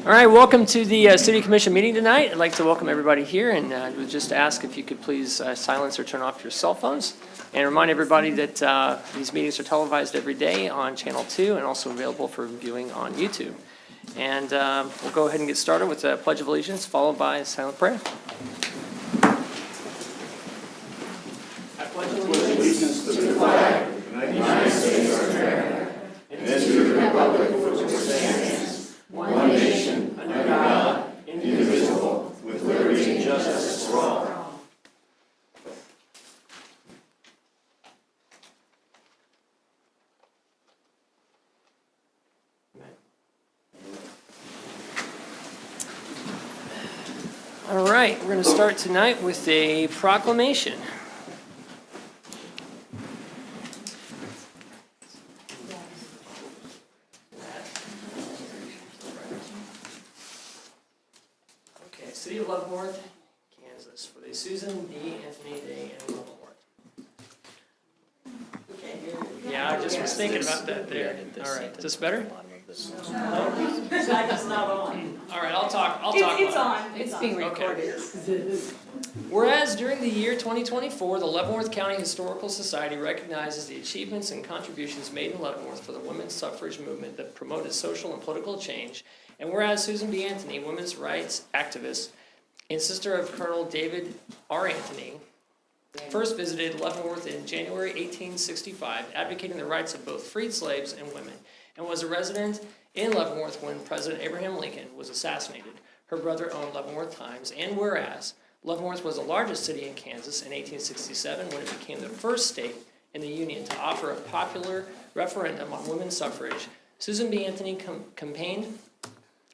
All right, welcome to the City Commission meeting tonight. I'd like to welcome everybody here and would just ask if you could please silence or turn off your cell phones. And remind everybody that these meetings are televised every day on Channel 2 and also available for viewing on YouTube. And we'll go ahead and get started with the Pledge of Allegiance, followed by a silent prayer. I pledge allegiance to the flag of the United States of America and to the republic for which it stands, one nation, under God, indivisible, with liberty and justice for all. All right, we're going to start tonight with a proclamation. Okay, City of Leavenworth, Kansas, for the Susan B. Anthony Day in Leavenworth. Yeah, I just was thinking about that there. All right, is this better? No? It's not on. All right, I'll talk. It's on. It's being recorded. Okay. Whereas during the year 2024, the Leavenworth County Historical Society recognizes the achievements and contributions made in Leavenworth for the women's suffrage movement that promoted social and political change, and whereas Susan B. Anthony, women's rights activist and sister of Colonel David R. Anthony, first visited Leavenworth in January 1865, advocating the rights of both freed slaves and women, and was a resident in Leavenworth when President Abraham Lincoln was assassinated. Her brother owned Leavenworth Times, and whereas Leavenworth was the largest city in Kansas in 1867 when it became the first state in the Union to offer a popular referendum on women's suffrage, Susan B. Anthony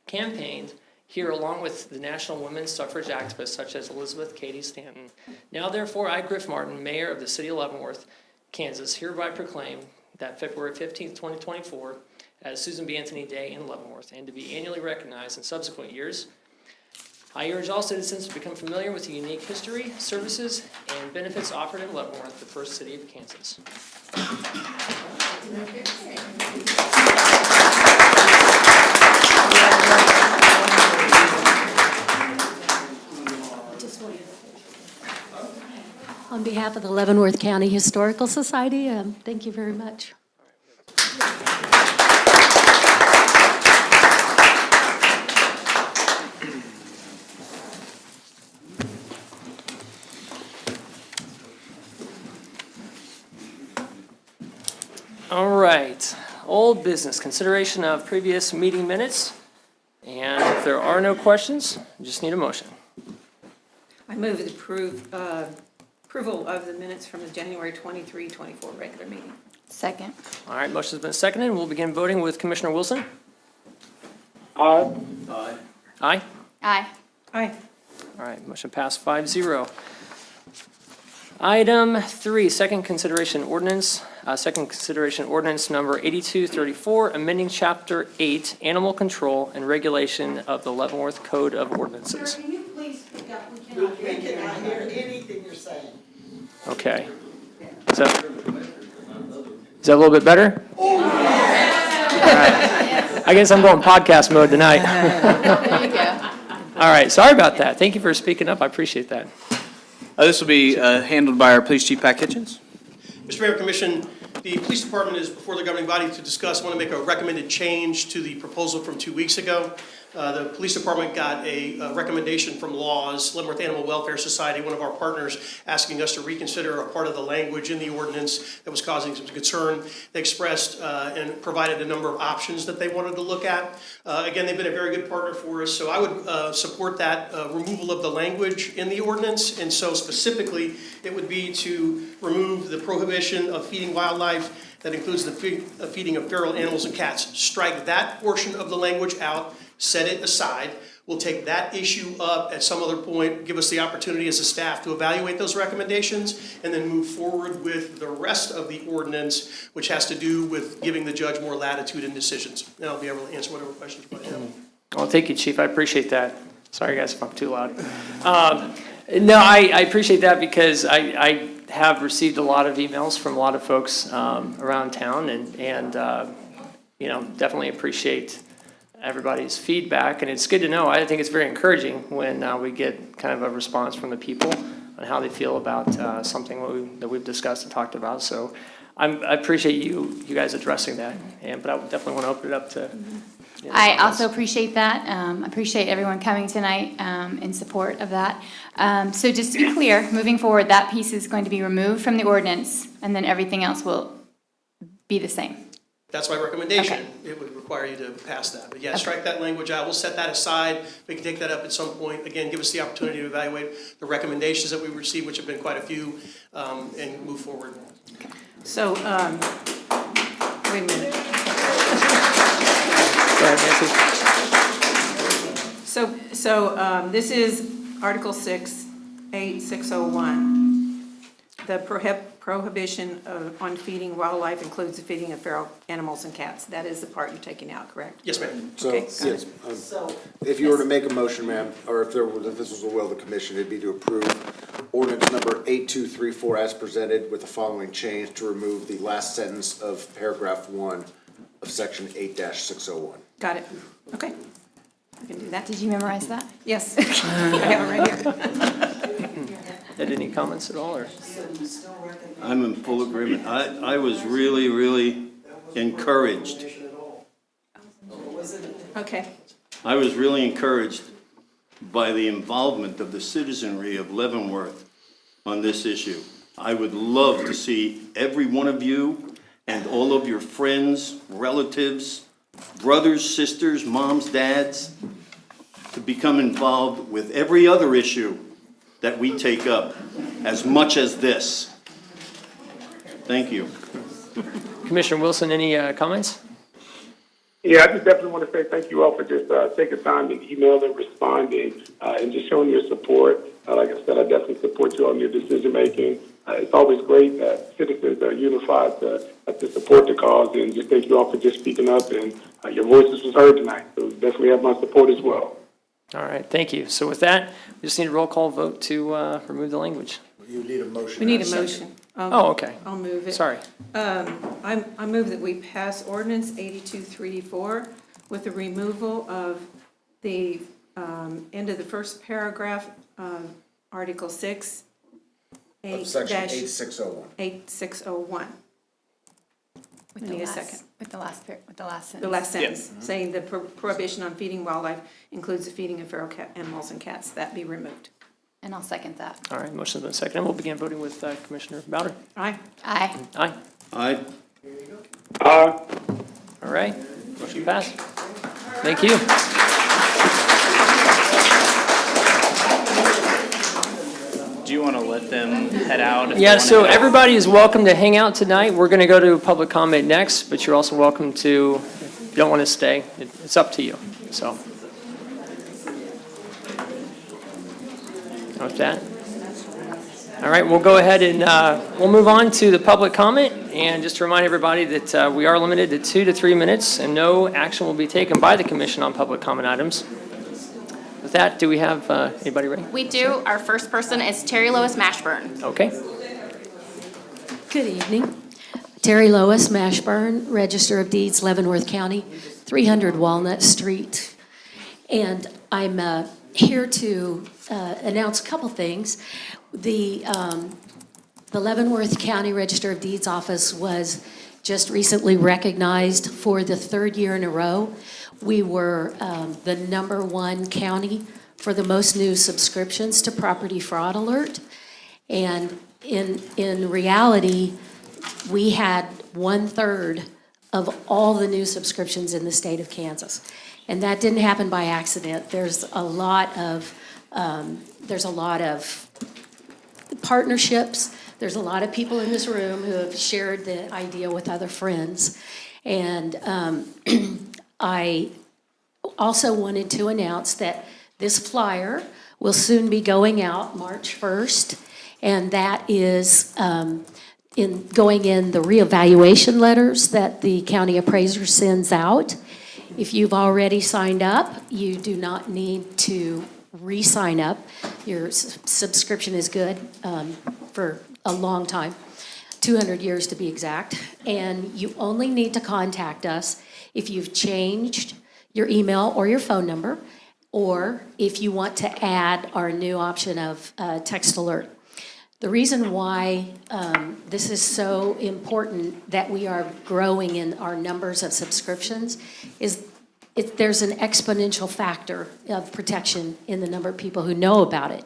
campaigned here along with the national women's suffrage activists such as Elizabeth Cady Stanton. Now therefore, I, Griff Martin, Mayor of the City of Leavenworth, Kansas, hereby proclaim that February 15th, 2024, as Susan B. Anthony Day in Leavenworth, and to be annually recognized in subsequent years. I urge all citizens to become familiar with the unique history, services, and benefits offered in Leavenworth, the first city of Kansas. On behalf of the Leavenworth County Historical Society, thank you very much. All right, old business, consideration of previous meeting minutes. And if there are no questions, I just need a motion. I move the approval of the minutes from the January 23-24 regular meeting. Second. All right, motion's been seconded. We'll begin voting with Commissioner Wilson. Aye. Aye? Aye. Aye. All right, motion passed 5-0. Item 3, second consideration ordinance number 8234, amending Chapter 8, Animal Control and Regulation of the Leavenworth Code of Ordinances. Sir, can you please speak up? We cannot hear anything you're saying. Okay. Is that a little bit better? All right. I guess I'm going podcast mode tonight. There you go. All right, sorry about that. Thank you for speaking up. I appreciate that. This will be handled by our Police Chief, Pat Kitchens. Mr. Mayor, Commission, the Police Department is before the governing body to discuss, want to make a recommended change to the proposal from 2 weeks ago. The Police Department got a recommendation from LAWS, Leavenworth Animal Welfare Society, one of our partners, asking us to reconsider a part of the language in the ordinance that was causing some concern. They expressed and provided a number of options that they wanted to look at. Again, they've been a very good partner for us, so I would support that removal of the language in the ordinance. And so specifically, it would be to remove the prohibition of feeding wildlife that includes the feeding of feral animals and cats. Strike that portion of the language out, set it aside. We'll take that issue up at some other point, give us the opportunity as a staff to evaluate those recommendations, and then move forward with the rest of the ordinance, which has to do with giving the judge more latitude in decisions. And I'll be able to answer whatever questions you might have. Well, thank you, Chief. I appreciate that. Sorry, guys, if I'm too loud. No, I appreciate that because I have received a lot of emails from a lot of folks around town, and definitely appreciate everybody's feedback, and it's good to know. I think it's very encouraging when we get kind of a response from the people on how they feel about something that we've discussed and talked about. So I appreciate you guys addressing that, but I would definitely want to open it up to. I also appreciate that. Appreciate everyone coming tonight in support of that. So just to be clear, moving forward, that piece is going to be removed from the ordinance, and then everything else will be the same. That's my recommendation. Okay. It would require you to pass that. But yeah, strike that language out. We'll set that aside. We can take that up at some point. Again, give us the opportunity to evaluate the recommendations that we received, which have been quite a few, and move forward. So, wait a minute. Go ahead, Nancy. So this is Article 6, 8601. The prohibition on feeding wildlife includes the feeding of feral animals and cats. That is the part you're taking out, correct? Yes, ma'am. So, Okay, got yes, it. So, if you were to make a motion, ma'am, or if this was the will of the commission, it'd be to approve ordinance number 8234 as presented with the following change to remove the last sentence of paragraph 1 of section 8-601. Got it. Okay. I can do that. Did you memorize that? Yes. I have it right here. Had any comments at all, or? I'm in full agreement. I was really, really encouraged. Okay. I was really encouraged by the involvement of the citizenry of Leavenworth on this issue. I would love to see every one of you and all of your friends, relatives, brothers, sisters, moms, dads, to become involved with every other issue that we take up as much as this. Thank you. Commissioner Wilson, any comments? Yeah, I just definitely want to say thank you all for just taking time to email and responding and just showing your support. Like I said, I definitely support you on your decision making. It's always great that citizens are unified to support the cause, and just thank you all for just speaking up, and your voices was heard tonight. So definitely have my support as well. All right, thank you. So with that, we just need a roll call vote to remove the language. You need a motion. We need a and second. motion. Oh, okay. I'll move it. Sorry. I move that we pass ordinance 8234 with the removal of the end of the first paragraph of Article 6, Of section 8601. 8601. With I the need a last- second. With the last sentence. The last sentence, saying the prohibition on feeding wildlife includes the feeding of feral animals and cats. That be removed. And I'll second that. All right, motion's been seconded. We'll begin voting with Commissioner Bowder. Aye. Aye. Aye. Aye. All right, motion passed. Thank you. Do you want to let them head out? if they Yeah, wanna so head out? everybody is welcome to hang out tonight. We're going to go to public comment next, but you're also welcome to, if you don't want to stay, it's up to you, so. With that. All right, we'll go ahead and we'll move on to the public comment. And just to remind everybody that we are limited to 2 to 3 minutes, and no action will be taken by the commission on public comment items. With that, do we have anybody ready? We do. Our first person is Terry Lois Mashburn. Okay. Good evening. Terry Lois, Mashburn, Register of Deeds, Leavenworth County, 300 Walnut Street. And I'm here to announce a couple things. The Leavenworth County Register of Deeds office was just recently recognized for the 3rd year in a row. We were the #1 county for the most new subscriptions to Property Fraud Alert. And in reality, we had 1/3 of all the new subscriptions in the state of Kansas. And that didn't happen by accident. There's a lot of partnerships. There's a lot of people in this room who have shared the idea with other friends. And I also wanted to announce that this flyer will soon be going out March 1st, and that is going in the reevaluation letters that the county appraiser sends out. If you've already signed up, you do not need to re-sign up. Your subscription is good for a long time, 200 years to be exact, and you only need to contact us if you've changed your email or your phone number, or if you want to add our new option of text alert. The reason why this is so important that we are growing in our numbers of subscriptions is there's an exponential factor of protection in the number of people who know about it.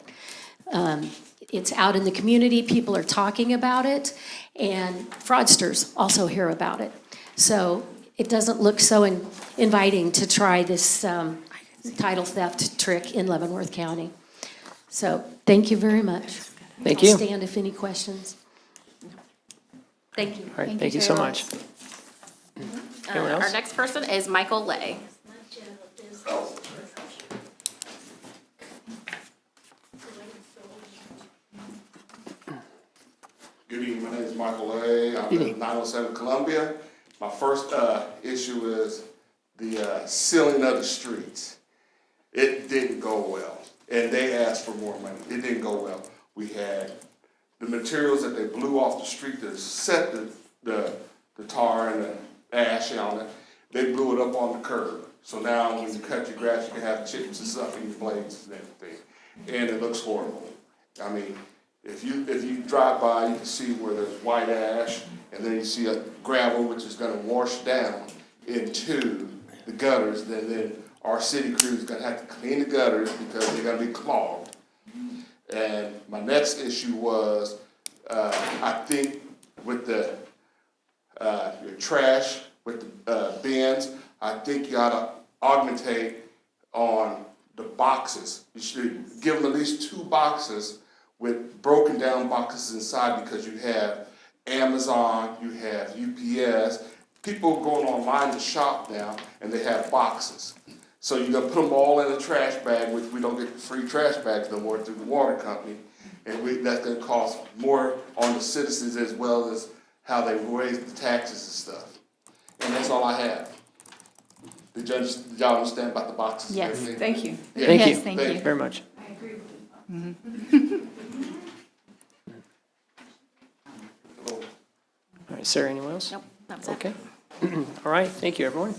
It's out in the community, people are talking about it, and fraudsters also hear about it. So it doesn't look so inviting to try this title theft trick in Leavenworth County. So thank you very much. Thank you. I'll stand if any questions. Thank you. All right, thank you so much. Anyone else? Our next person is Michael Lay. Good evening, my name is Michael Lay. I'm in 907 Columbia. My first issue is the sealing of the streets. It didn't go well, and they asked for more money. It didn't go well. We had the materials that they blew off the street to set the tar and the ash on it. They blew it up on the curb. So now when you cut your grass, you can have chips and stuff in your blades and everything. And it looks horrible. I mean, if you drive by, you can see where there's white ash, and then you see a gravel which is gonna wash down into the gutters. Then our city crew is gonna have to clean the gutters because they're gonna be clogged. And my next issue was, I think with the your trash, with the bins, I think you ought to augmentate on the boxes. You should give them at least 2 boxes with broken down boxes inside, because you have Amazon, you have UPS, people going online to shop now, and they have boxes. So you're gonna put them all in a trash bag, which we don't get free trash bags no more through the water company, and that's gonna cost more on the citizens as well as how they raise the taxes and stuff. And that's all I have. Did y'all understand about the boxes? and Yes. everything? Thank you. Yeah. Thank Yes, you. thank you. Very much. All right, Sarah, anyone else? Nope, that's it. Okay. All right, thank you, everyone.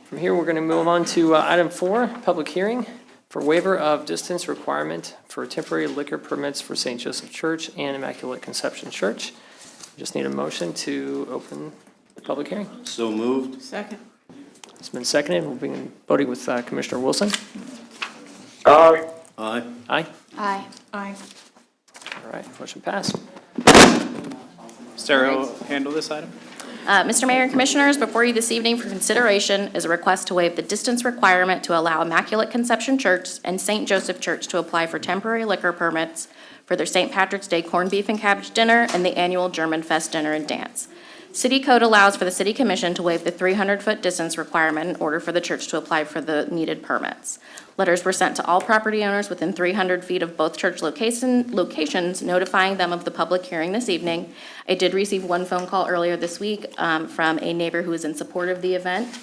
From here, we're going to move on to item 4, public hearing for waiver of distance requirement for temporary liquor permits for St. Joseph Church and Immaculate Conception Church. Just need a motion to open the public hearing. So moved. Second. It's been seconded. We'll begin voting with Commissioner Wilson. Aye. Aye. Aye. Aye. Aye. All right, motion passed. Sarah will handle this item. Mr. Mayor and Commissioners, before you this evening for consideration is a request to waive the distance requirement to allow Immaculate Conception Church and St. Joseph Church to apply for temporary liquor permits for their St. Patrick's Day corned beef and cabbage dinner and the annual German Fest dinner and dance. City code allows for the City Commission to waive the 300-foot distance requirement in order for the church to apply for the needed permits. Letters were sent to all property owners within 300 feet of both church locations, notifying them of the public hearing this evening. I did receive one phone call earlier this week from a neighbor who is in support of the event.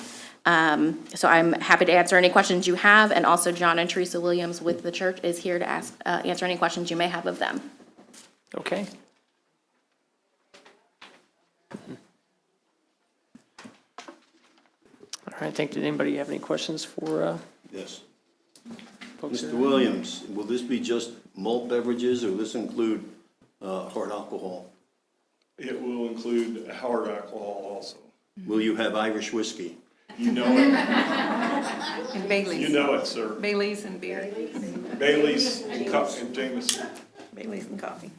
So I'm happy to answer any questions you have, and also John and Teresa Williams with the church is here to answer any questions you may have of them. Okay. All right, did anybody have any questions for Yes. folks? Mr. Williams, will this be just malt beverages, or will this include hard alcohol? It will include hard alcohol also. Will you have Irish whiskey? You know it. And Bailey's. You know it, sir. Bailey's and beer. Bailey's and Jameson. Bailey's and coffee.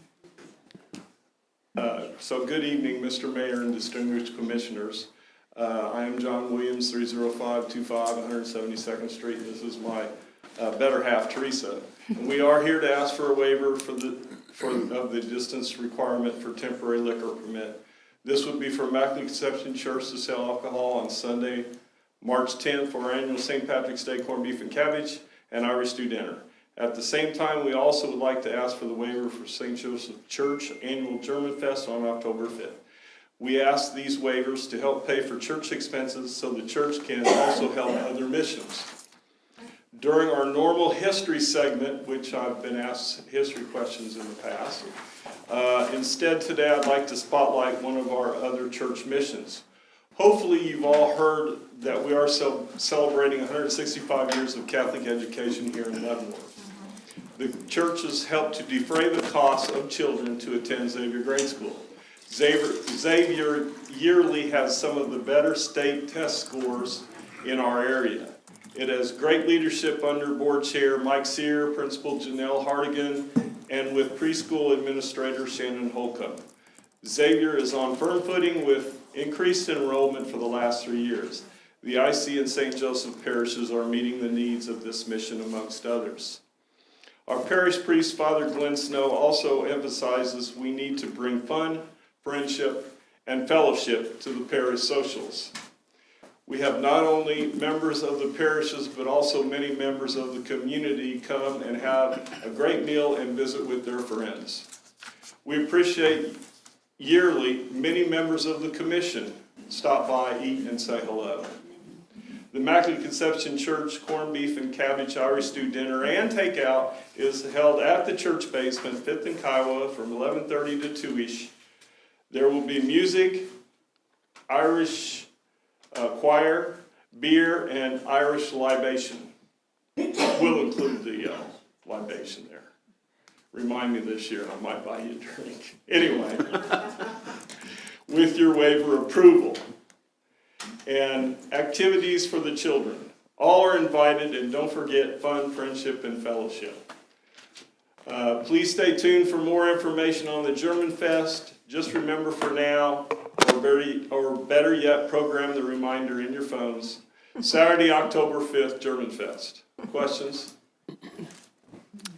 So good evening, Mr. Mayor and distinguished commissioners. I am John Williams, 30525 172nd Street. This is my better half, Teresa. And we are here to ask for a waiver of the distance requirement for temporary liquor permit. This would be for Immaculate Conception Church to sell alcohol on Sunday, March 10th for our annual St. Patrick's Day corned beef and cabbage and Irish stew dinner. At the same time, we also would like to ask for the waiver for St. Joseph Church annual German Fest on October 5th. We ask these waivers to help pay for church expenses so the church can also help other missions. During our normal history segment, which I've been asked history questions in the past, instead today I'd like to spotlight one of our other church missions. Hopefully, you've all heard that we are celebrating 165 years of Catholic education here in Leavenworth. The church has helped to defray the costs of children to attend Xavier Grade School. Xavier yearly has some of the better state test scores in our area. It has great leadership under board chair Mike Sear, Principal Janelle Hardigan, and with preschool administrator Shannon Holcomb. Xavier is on firm footing with increased enrollment for the last 3 years. The IC and St. Joseph parishes are meeting the needs of this mission amongst others. Our parish priest, Father Glenn Snow, also emphasizes we need to bring fun, friendship, and fellowship to the parish socials. We have not only members of the parishes, but also many members of the community come and have a great meal and visit with their friends. We appreciate yearly many members of the commission stop by, eat, and say hello. The Immaculate Conception Church corned beef and cabbage Irish stew dinner and takeout is held at the church basement, 5th and Kiowa, from 11:30 to 2-ish. There will be music, Irish choir, beer, and Irish libation. We'll include the libation there. Remind me this year, I might buy you a drink. Anyway, with your waiver approval and activities for the children. All are invited, and don't forget fun, friendship, and fellowship. Please stay tuned for more information on the German Fest. Just remember for now, or better yet, program the reminder in your phones. Saturday, October 5th, German Fest. Questions?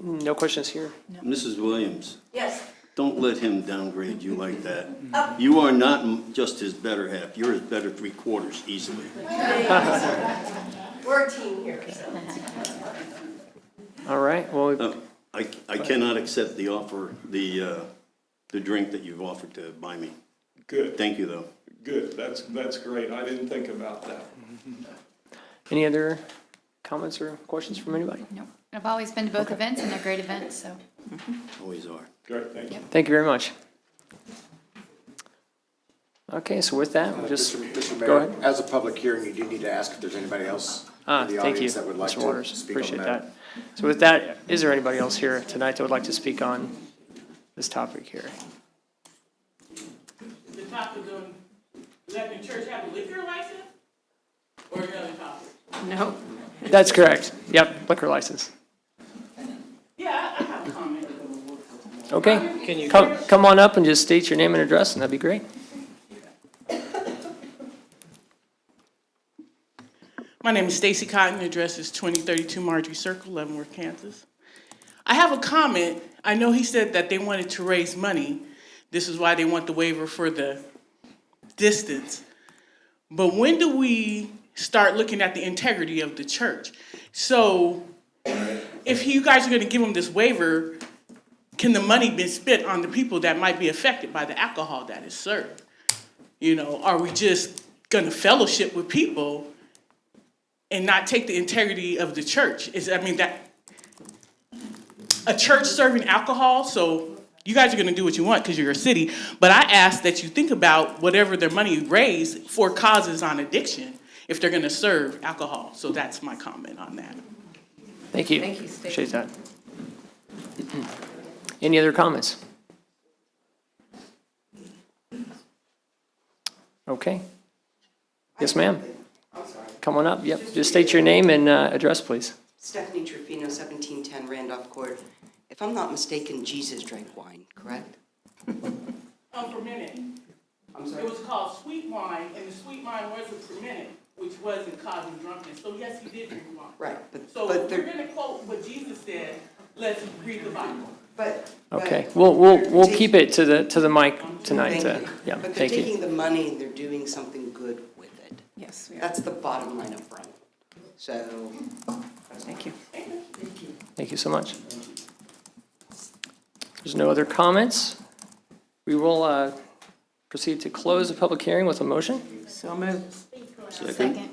No questions here. Mrs. Williams, Yes. don't let him downgrade you like that. You are not just his better half, you're his better 3/4 easily. We're a team here, so. All right, well, I cannot accept the offer, the drink that you've offered to buy me. Good. Thank you, though. Good. That's great. I didn't think about that. any other comments or questions from anybody? No, I've always been to both events, and they're great events, so. Always are. Great, thank you. Thank you very much. Okay, so with that, we'll just, Mr. go Mayor, ahead. as a public hearing, you do need to ask if there's anybody else in the Thank you, audience that would like Mr. to Waters, speak on appreciate that. that. So with that, is there anybody else here tonight that would like to speak on this topic here? The topic of letting the church have a liquor license? Or another topic? No. That's correct. Yep, liquor license. Yeah, I have a comment. Okay, come on up and just state your name and address, and that'd be great. My name is Stacy Cotton. The address is 2032 Marjorie Circle, Leavenworth, Kansas. I have a comment. I know he said that they wanted to raise money. This is why they want the waiver for the distance. But when do we start looking at the integrity of the church? So if you guys are going to give them this waiver, can the money be spent on the people that might be affected by the alcohol that is served? You know, are we just going to fellowship with people and not take the integrity of the church? That a church serving alcohol, so you guys are going to do what you want because you're a city, but I ask that you think about whatever their money raised for causes on addiction if they're going to serve alcohol. So that's my comment on that. Thank you. Thank you, Stacey. Appreciate that. Any other comments? Okay. Yes, ma'am. I'm sorry. Come on up. Yep. Just state your name and address, please. Stephanie Trufino, 1710 Randolph Court. If I'm not mistaken, Jesus drank wine, correct? Fermented. I'm sorry? It was called sweet wine, and the sweet wine wasn't fermented, which wasn't causing drunkenness. So yes, he did drink wine. Right, So but if we're there, going to quote what Jesus said, let's read the Bible. but. Okay. but We'll they're keep it to the mic tonight. Thank you. Yeah. But they're Thank you. taking the money and they're doing something good with it. Yes, we are. That's the bottom line up front. So, Thank you. Thank you so much. There's no other comments. We will proceed to close the public hearing with a motion. So moved. Second?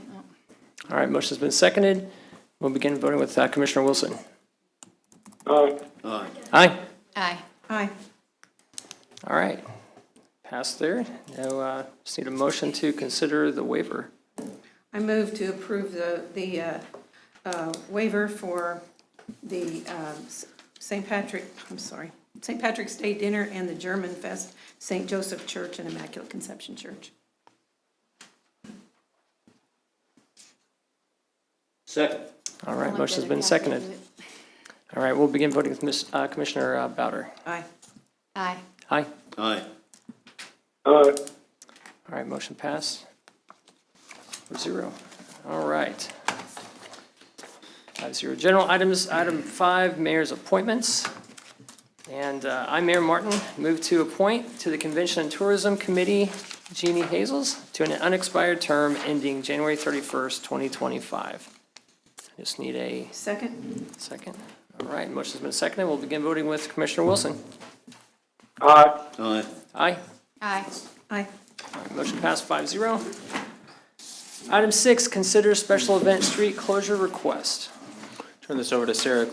All right, motion's been seconded. We'll begin voting with Commissioner Wilson. Aye. Aye. Aye. Aye. Aye. All right. passed there. Now, just need a motion to consider the waiver. I move to approve the waiver for the St. Patrick's Day dinner and the German Fest, St. Joseph Church and Immaculate Conception Church. Second. All right, motion's been seconded. All right, we'll begin voting with Commissioner Bowder. Aye. Aye. Aye. Aye. All right, motion passed. 4-0. All right. 5-0. General items, item 5, mayor's appointments. And I, Mayor Martin, move to appoint to the Convention and Tourism Committee Jeannie Hazels to an unexpired term ending January 31st, 2025. I just need a Second. second. All right, motion's been seconded. We'll begin voting with Commissioner Wilson. Aye. Aye. Aye. Aye. Aye. All right, motion passed 5-0. Item 6, consider special event street closure request. Turn this over to Sarah.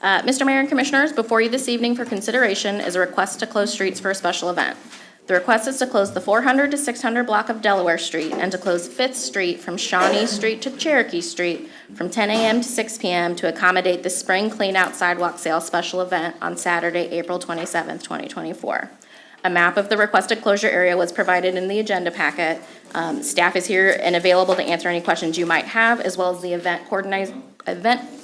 Mr. Mayor and Commissioners, before you this evening for consideration is a request to close streets for a special event. The request is to close the 400 to 600 block of Delaware Street and to close 5th Street from Shawnee Street to Cherokee Street from 10 a.m. to 6 p.m. to accommodate the Spring Clean Out Sidewalk Sale special event on Saturday, April 27th, 2024. A map of the requested closure area was provided in the agenda packet. Staff is here and available to answer any questions you might have, as well as the event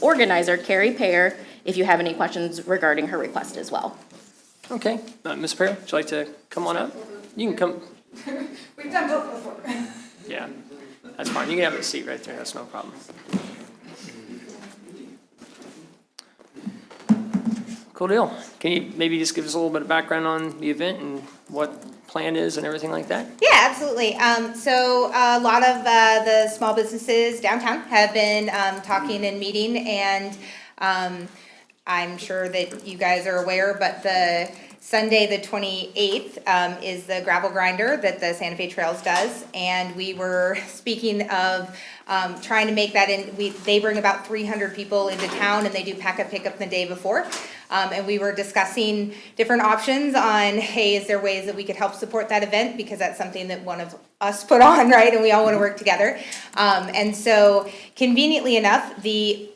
organizer, Carrie Payer, if you have any questions regarding her request as well. Okay, Ms. Perry, would you like to come on up? You can come. We've done both before. Yeah, that's fine. You can have a seat right there. That's no problem. Cool deal. Can you maybe just give us a little bit of background on the event and what plan is and everything like that? Yeah, absolutely. So a lot of the small businesses downtown have been talking and meeting, and I'm sure that you guys are aware, but the Sunday, the 28th, is the gravel grinder that the Santa Fe Trails does, and we were speaking of trying to make that they bring about 300 people into town, and they do pack up pickup the day before. And we were discussing different options on, hey, is there ways that we could help support that event? Because that's something that one of us put on, right? And we all want to work together. And so conveniently enough, the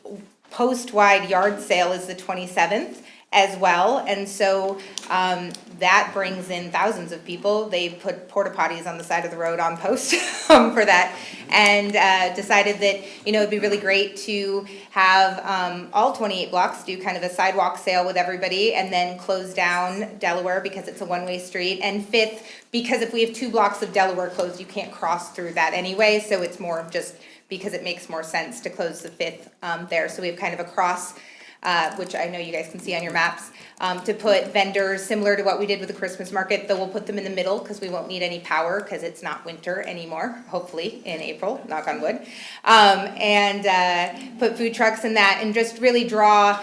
post-wide yard sale is the 27th as well. And so that brings in thousands of people. They put porta potties on the side of the road on post for that, and decided that, it'd be really great to have all 28 blocks do kind of a sidewalk sale with everybody, and then close down Delaware because it's a one-way street, and 5th because if we have 2 blocks of Delaware closed, you can't cross through that anyway, so it's more of just because it makes more sense to close the 5th there. So we have kind of a cross, which I know you guys can see on your maps, to put vendors similar to what we did with the Christmas market, though we'll put them in the middle because we won't need any power because it's not winter anymore, hopefully in April, knock on wood. And put food trucks in that and just really draw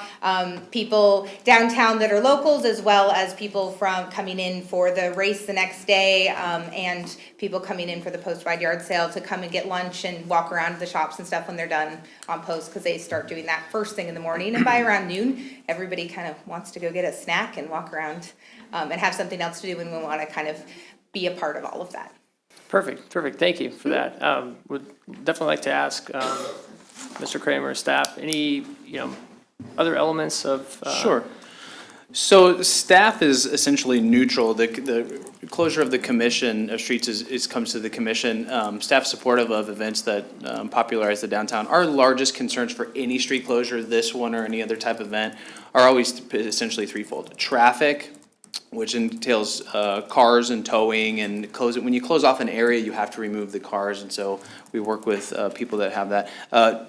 people downtown that are locals, as well as people from coming in for the race the next day, and people coming in for the post-wide yard sale to come and get lunch and walk around the shops and stuff when they're done on post, because they start doing that first thing in the morning, and by around noon, everybody kind of wants to go get a snack and walk around and have something else to do, and we want to kind of be a part of all of that. Perfect. Thank you for that. Would definitely like to ask Mr. Kramer, staff, any, other elements of? Sure. So staff is essentially neutral. The closure of the commission of streets comes to the commission. Staff supportive of events that popularize the downtown. Our largest concerns for any street closure, this one or any other type of event, are always essentially threefold. Traffic, which entails cars and towing, and when you close off an area, you have to remove the cars, and so we work with people that have that.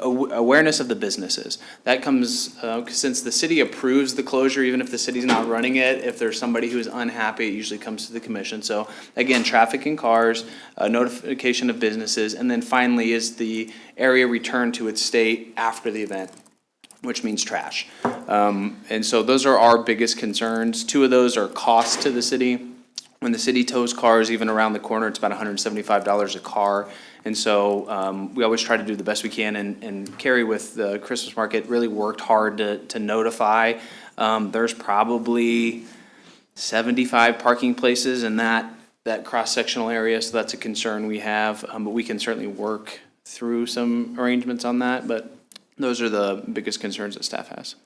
Awareness of the businesses. That comes, since the city approves the closure, even if the city's not running it, if there's somebody who's unhappy, it usually comes to the commission. So again, traffic and cars, notification of businesses, and then finally is the area returned to its state after the event, which means trash. And so those are our biggest concerns. 2 of those are costs to the city. When the city tows cars, even around the corner, it's about $175 a car. And so we always try to do the best we can. And Carrie, with the Christmas market, really worked hard to notify. There's probably 75 parking places in that cross-sectional area, so that's a concern we have. But we can certainly work through some arrangements on that, but those are the biggest concerns that staff has.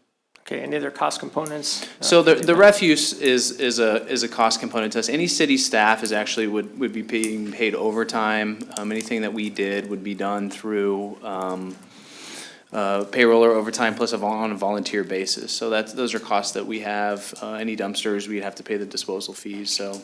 Okay, any other cost components? So the refuse is a cost component to us. Any city staff is actually would be being paid overtime. Anything that we did would be done through payroll or overtime plus on a volunteer basis. So those are costs that we have. Any dumpsters, we'd have to pay the disposal fees. So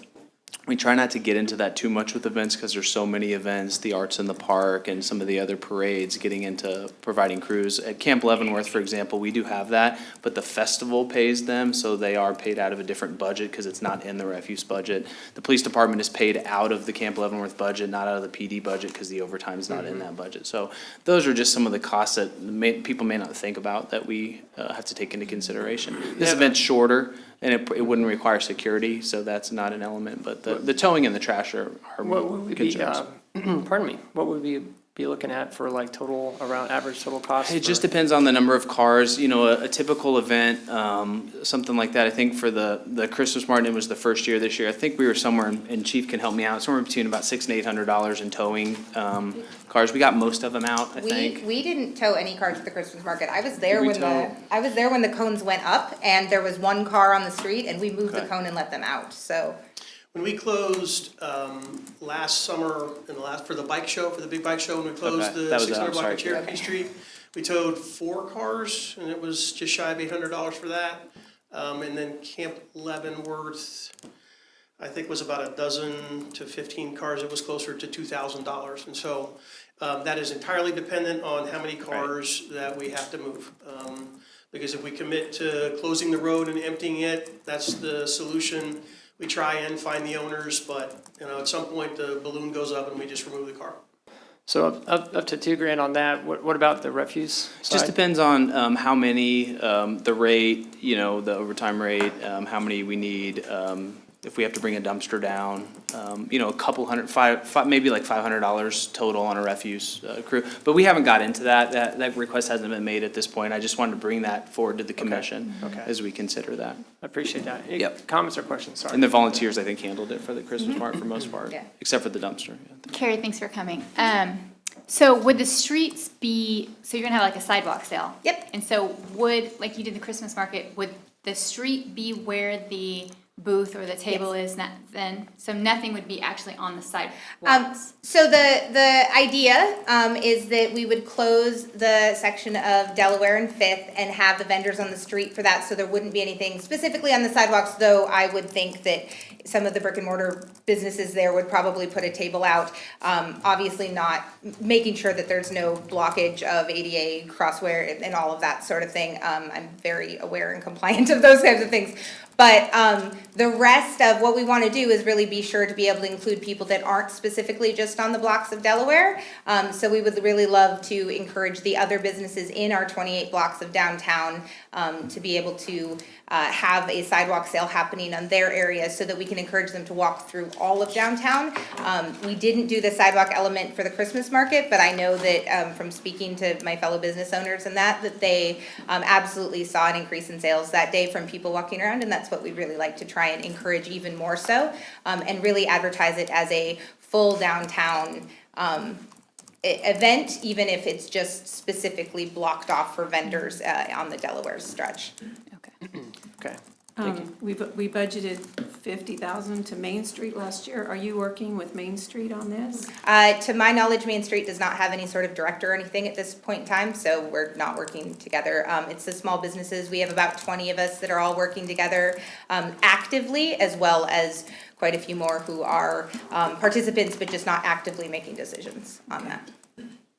we try not to get into that too much with events because there's so many events, the Arts in the Park and some of the other parades, getting into providing crews. At Camp Leavenworth, for example, we do have that, but the festival pays them, so they are paid out of a different budget because it's not in the refuse budget. The police department is paid out of the Camp Leavenworth budget, not out of the PD budget because the overtime is not in that budget. So those are just some of the costs that people may not think about that we have to take into consideration. This event's shorter, and it wouldn't require security, so that's not an element, but the towing and the trash are What would we be, concerns. pardon me, what would we be looking at for like around average total cost? It just depends on the number of cars, you know, a typical event, something like that. I think for the Christmas Martin, it was the first year this year. I think we were somewhere, and Chief can help me out, somewhere between about $600 and $800 in towing cars. We got most of them out, I think. We didn't tow any cars at the Christmas market. I was there we when the cones went up, and there was one car on the street, and we moved the cone and let them out, so. When we closed last summer, for the bike show, for the big bike show, when we closed Okay. the That was 600 it. block I'm of sorry. Cherokee Street, we towed 4 cars, and it was just shy of $800 for that. And then Camp Leavenworth, I think was about a dozen to 15 cars. It was closer to $2,000. And so that is entirely dependent on how many cars that we have to move. Because if we commit to closing the road and emptying it, that's the solution. We try and find the owners, but at some point the balloon goes up and we just remove the car. So up to $2,000 on that. What about the refuse side? Just depends on how many, the rate, the overtime rate, how many we need, if we have to bring a dumpster down, a couple hundred, maybe like $500 total on a refuse crew. But we haven't got into that. That request hasn't been made at this point. I just wanted to bring that forward to the commission as we consider that. I appreciate that. Any Yep. comments or questions? Sorry. And the volunteers, I think, handled it for the Christmas market for most part, Yeah. except for the dumpster. Carrie, thanks for coming. So would the streets be, so you're gonna have like a sidewalk sale? Yep. And so like you did the Christmas market, would the street be where the booth or the table is then? So nothing would be actually on the sidewalks? So the idea is that we would close the section of Delaware and Fifth and have the vendors on the street for that, so there wouldn't be anything specifically on the sidewalks, though I would think that some of the brick and mortar businesses there would probably put a table out. Obviously not making sure that there's no blockage of ADA, crosswear, and all of that sort of thing. I'm very aware and compliant of those types of things. But the rest of what we want to do is really be sure to be able to include people that aren't specifically just on the blocks of Delaware. So we would really love to encourage the other businesses in our 28 blocks of downtown to be able to have a sidewalk sale happening on their areas so that we can encourage them to walk through all of downtown. We didn't do the sidewalk element for the Christmas market, but I know that from speaking to my fellow business owners and that they absolutely saw an increase in sales that day from people walking around, and that's what we'd really like to try and encourage even more so, and really advertise it as a full downtown event, even if it's just specifically blocked off for vendors on the Delaware stretch. Okay. We budgeted $50,000 to Main Street last year. Are you working with Main Street on this? To my knowledge, Main Street does not have any sort of director or anything at this point in time, so we're not working together. It's the small businesses. We have about 20 of us that are all working together actively, as well as quite a few more who are participants, but just not actively making decisions on that.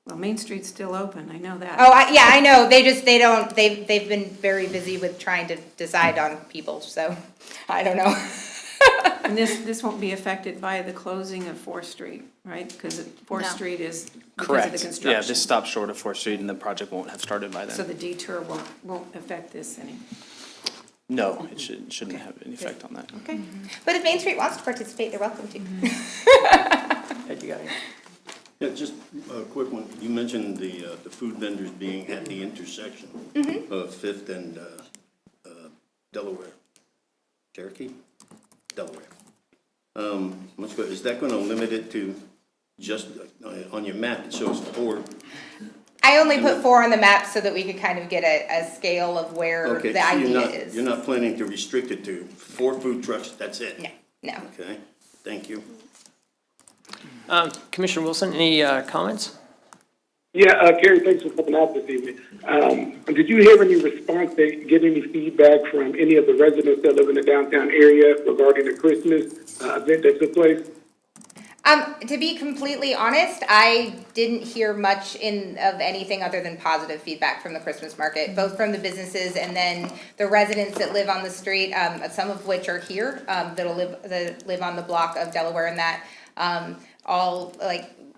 Well, Main Street's still open, I know that. Oh, yeah, I know. They've been very busy with trying to decide on people, so I don't know. And this won't be affected by the closing of 4th Street, right? Because 4th Street is because of the Correct. construction. Yeah, this stops short of 4th Street and the project won't have started by So then. the detour won't affect this any. No, it shouldn't have any effect on that. Okay. But if Main Street wants to participate, they're welcome to. Ed, you got it? Yeah, just a quick one. You mentioned the food vendors being at the intersection of Fifth and Delaware. Cherokee? Delaware. Let's go, is that gonna limit it to just, on your map, it shows 4. I only put 4 on the map so that we could kind of get a scale of where Okay, the so idea is. you're not planning to restrict it to 4 food trucks, that's it? No. Okay, thank you. Commissioner Wilson, any comments? Yeah, Gary, thanks for coming out this evening. Did you hear any response, get any feedback from any of the residents that live in the downtown area regarding the Christmas event that took place? To be completely honest, I didn't hear much of anything other than positive feedback from the Christmas market, both from the businesses and then the residents that live on the street, some of which are here, that live on the block of Delaware and that,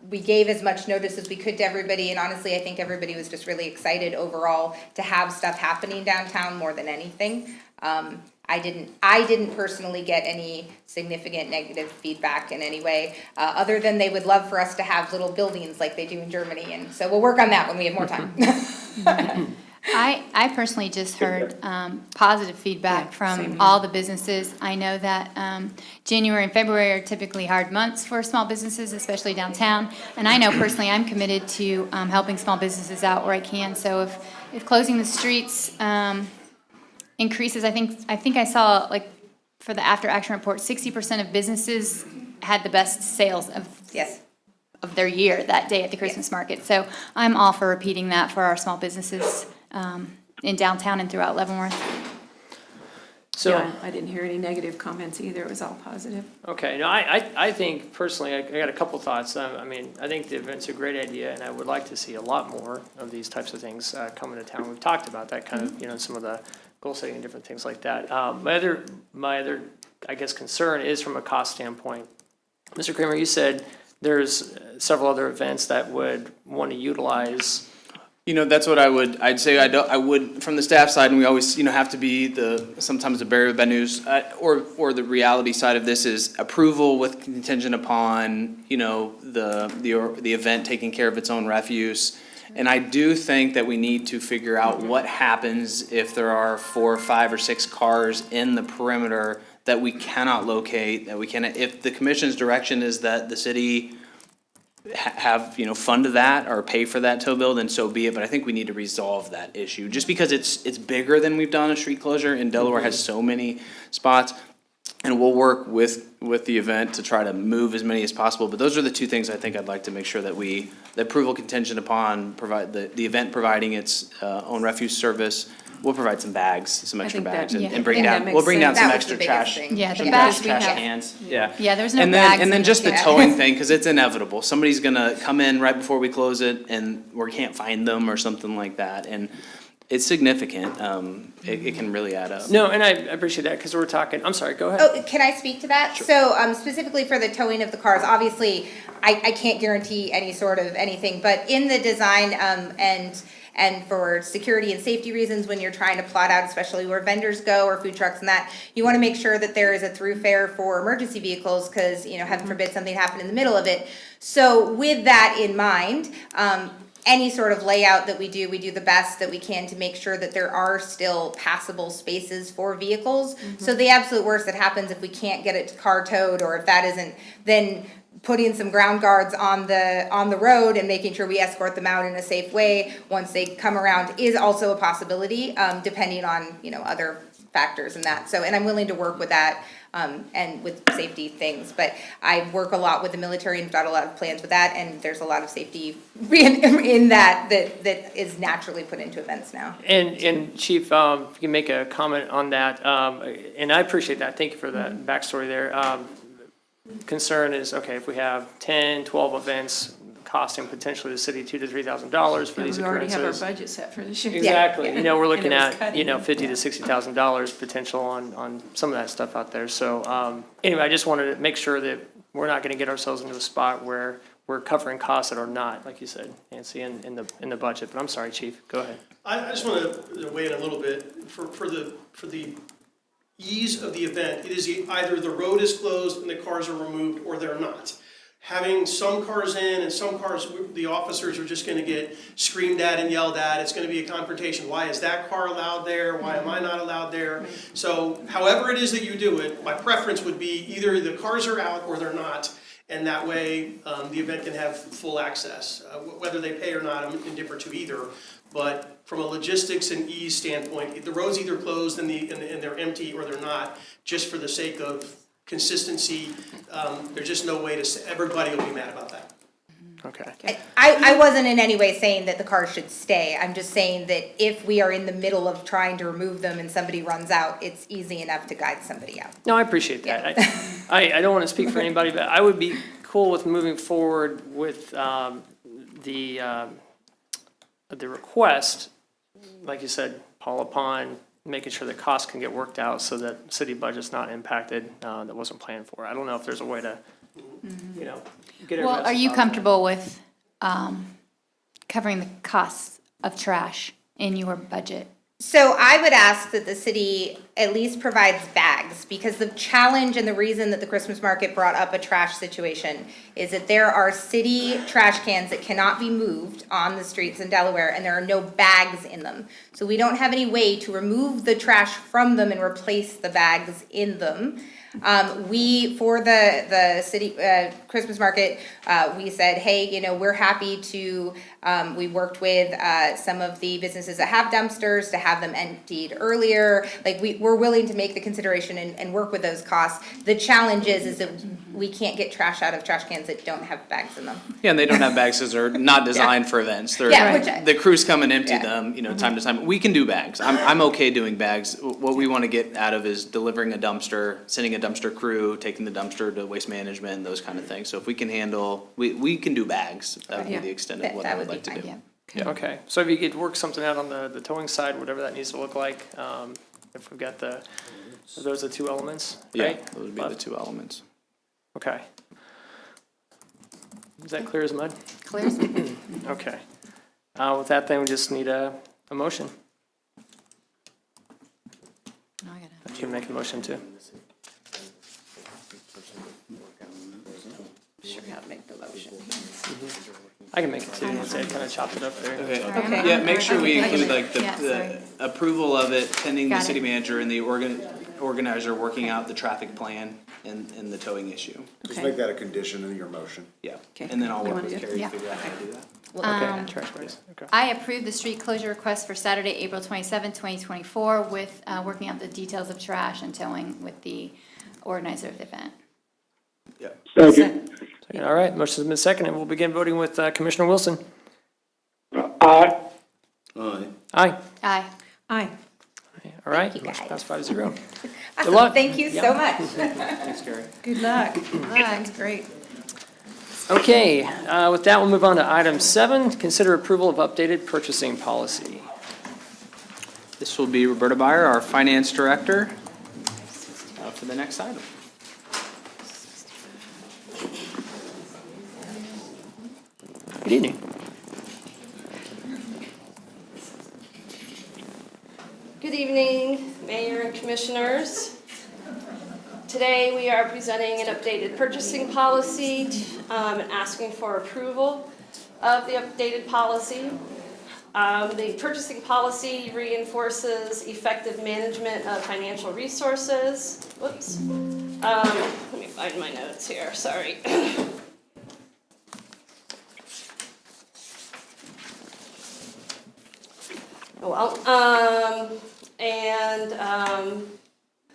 we gave as much notice as we could to everybody, and honestly, I think everybody was just really excited overall to have stuff happening downtown more than anything. I didn't personally get any significant negative feedback in any way, other than they would love for us to have little buildings like they do in Germany, and so we'll work on that when we have more time. I personally just heard positive feedback from all the businesses. I know that January and February are typically hard months for small businesses, especially downtown. And I know personally I'm committed to helping small businesses out where I can. So if closing the streets increases, I think I saw, like, for the after action report, 60% of businesses had the best sales of their year that day at the Christmas market. So I'm all for repeating that for our small businesses in downtown and throughout Leavenworth. So Yeah, I didn't hear any negative comments either. It was all positive. Okay, no, I think personally, I got a couple thoughts. I mean, I think the event's a great idea, and I would like to see a lot more of these types of things coming to town. We've talked about that kind of, some of the goal setting and different things like that. My other, I guess, concern is from a cost standpoint. Mr. Kramer, you said there's several other events that would want to utilize. That's what I'd say. I would, from the staff side, and we always, have to be sometimes the bearer of bad news, or the reality side of this is approval with contingent upon, the event taking care of its own refuse. And I do think that we need to figure out what happens if there are 4, 5, or 6 cars in the perimeter that we cannot locate, if the commission's direction is that the city have, fund that or pay for that tow bill, then so be it. But I think we need to resolve that issue. Just because it's bigger than we've done a street closure, and Delaware has so many spots. And we'll work with the event to try to move as many as possible. But those are the 2 things I think I'd like to make sure that the approval contingent upon the event providing its own refuse service. We'll provide some bags, some extra bags, and bring down, we'll bring down some extra trash. Yeah, the some bags trash cans. Yeah. Yeah, there's no bags. And then just the towing thing, because it's inevitable. Somebody's gonna come in right before we close it, and we can't find them or something like that. And it's significant. It can really add up. No, and I appreciate that, because we're talking, I'm sorry, go ahead. Oh, can I speak to that? Sure. So specifically for the towing of the cars, obviously, I can't guarantee any sort of anything, but in the design and for security and safety reasons, when you're trying to plot out, especially where vendors go or food trucks and that, you want to make sure that there is a through fare for emergency vehicles because, heaven forbid something happened in the middle of it. So with that in mind, any sort of layout that we do the best that we can to make sure that there are still passable spaces for vehicles. So the absolute worst that happens if we can't get it car towed, or if that isn't, then putting some ground guards on the road and making sure we escort them out in a safe way once they come around is also a possibility, depending on, other factors and that. So, and I'm willing to work with that, and with safety things, but I work a lot with the military and got a lot of plans with that, and there's a lot of safety in that is naturally put into events now. And Chief, if you can make a comment on that, and I appreciate that, thank you for that backstory there. Concern is, okay, if we have 10, 12 events costing potentially the city $2,000 to $3,000 for these We already occurrences. have our budget set for this year. Exactly. We're looking at, cutting. $50,000 to $60,000 potential on some of that stuff out there. So, anyway, I just wanted to make sure that we're not gonna get ourselves into a spot where we're covering costs that are not, like you said, Nancy, in the budget. But I'm sorry, Chief, go ahead. I just want to weigh in a little bit for the ease of the event. It is either the road is closed and the cars are removed, or they're not. having some cars in and some cars, the officers are just gonna get screamed at and yelled at. It's gonna be a confrontation. Why is that car allowed there? Why am I not allowed there? So however it is that you do it, my preference would be either the cars are out or they're not. And that way, the event can have full access. Whether they pay or not, I'm indifferent to either. But from a logistics and ease standpoint, the road's either closed and they're empty or they're not, just for the sake of consistency. There's just no way everybody will be mad about that. Okay. I wasn't in any way saying that the cars should stay. I'm just saying that if we are in the middle of trying to remove them and somebody runs out, it's easy enough to guide somebody out. No, I appreciate that. I don't want to speak for anybody, but I would be cool with moving forward with the request, like you said, Paul, upon making sure that costs can get worked out so that city budget's not impacted, that wasn't planned for. I don't know if there's a way to, you know, get Well, everybody's are you thoughts on it. comfortable with covering the costs of trash in your budget? So I would ask that the city at least provides bags, because the challenge and the reason that the Christmas market brought up a trash situation is that there are city trash cans that cannot be moved on the streets in Delaware, and there are no bags in them. So we don't have any way to remove the trash from them and replace the bags in them. For the city Christmas market, we said, hey, you know, we're happy to, we worked with some of the businesses that have dumpsters to have them emptied earlier. Like, we're willing to make the consideration and work with those costs. The challenge is that we can't get trash out of trash cans that don't have bags in them. Yeah, and they don't have bags because they're not designed for events. They're, the crews come and empty them, you know, time to time. We can do bags. I'm okay doing bags. What we want to get out of is delivering a dumpster, sending a dumpster crew, taking the dumpster to waste management, those kind of things. So if we can handle, we can do bags. That would be the extent of what I would like to do. Okay, so if you could work something out on the towing side, whatever that needs to look like, if we've got those are the two elements, right? Yeah, those would be the two elements. Okay. Is that clear as mud? Clear as mud. Okay. With that, then we just need a motion. No, I You can make a motion too. Sure how to make the motion. I can make it too, once I kind of chopped it up there. Okay. Yeah, make sure we include like Yeah, the approval of it pending the Got it. city manager and the organizer working out the traffic plan and the towing issue. Just make that a condition in your motion. Yeah, Okay. and then I'll You work wanna with do it? Carrie to Yeah. figure out how to do that. Okay, trash bags, okay. I approve the street closure request for Saturday, April 27, 2024, with working out the details of trash and towing with the organizer of the event. Yeah. Second. Second, all right, motion's been seconded. We'll begin voting with Commissioner Wilson. Aye. Aye. Aye. Aye. Aye. All right, you, motion guys. passed 5-0. Awesome. luck. Thank you so much. Thanks, Carrie. Good luck. That's great. Okay, with that, we'll move on to item 7, consider approval of updated purchasing policy. This will be Roberta Byer, our finance director, for the next item. Good evening. Good evening, Mayor and Commissioners. Today, we are presenting an updated purchasing policy and asking for approval of the updated policy. The purchasing policy reinforces effective management of financial resources. Whoops. Let me find my notes here, sorry.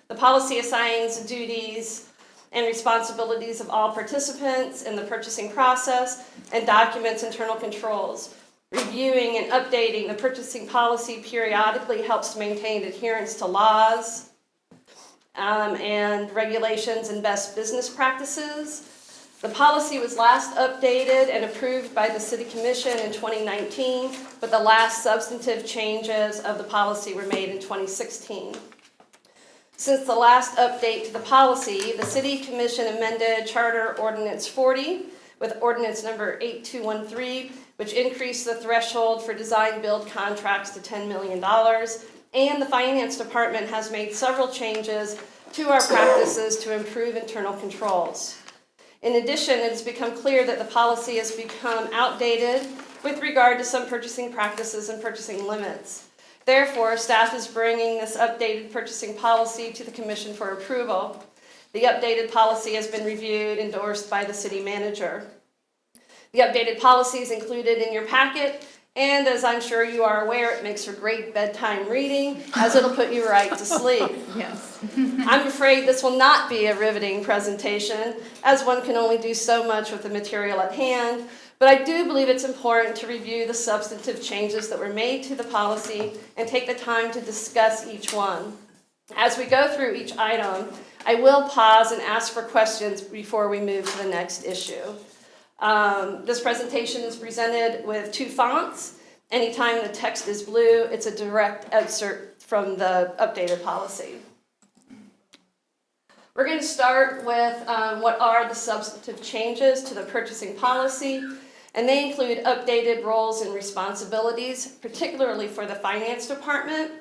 The policy assigns duties and responsibilities of all participants in the purchasing process and documents internal controls. Reviewing and updating the purchasing policy periodically helps maintain adherence to laws and regulations and best business practices. The policy was last updated and approved by the City Commission in 2019, but the last substantive changes of the policy were made in 2016. Since the last update to the policy, the City Commission amended Charter Ordinance 40 with Ordinance number 8213, which increased the threshold for design-build contracts to $10 million, and the Finance Department has made several changes to our practices to improve internal controls. In addition, it has become clear that the policy has become outdated with regard to some purchasing practices and purchasing limits. Therefore, staff is bringing this updated purchasing policy to the Commission for approval. The updated policy has been reviewed, endorsed by the city manager. The updated policy is included in your packet, and as I'm sure you are aware, it makes for great bedtime reading, as it'll put you right to sleep. Yes. I'm afraid this will not be a riveting presentation, as one can only do so much with the material at hand, but I do believe it's important to review the substantive changes that were made to the policy and take the time to discuss each one. As we go through each item, I will pause and ask for questions before we move to the next issue. This presentation is presented with 2 fonts. Anytime the text is blue, it's a direct excerpt from the updated policy. We're going to start with what are the substantive changes to the purchasing policy, and they include updated roles and responsibilities, particularly for the finance department,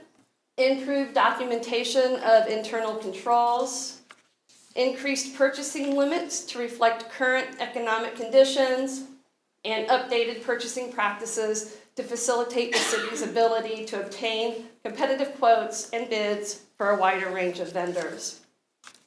improved documentation of internal controls, increased purchasing limits to reflect current economic conditions, and updated purchasing practices to facilitate the city's ability to obtain competitive quotes and bids for a wider range of vendors.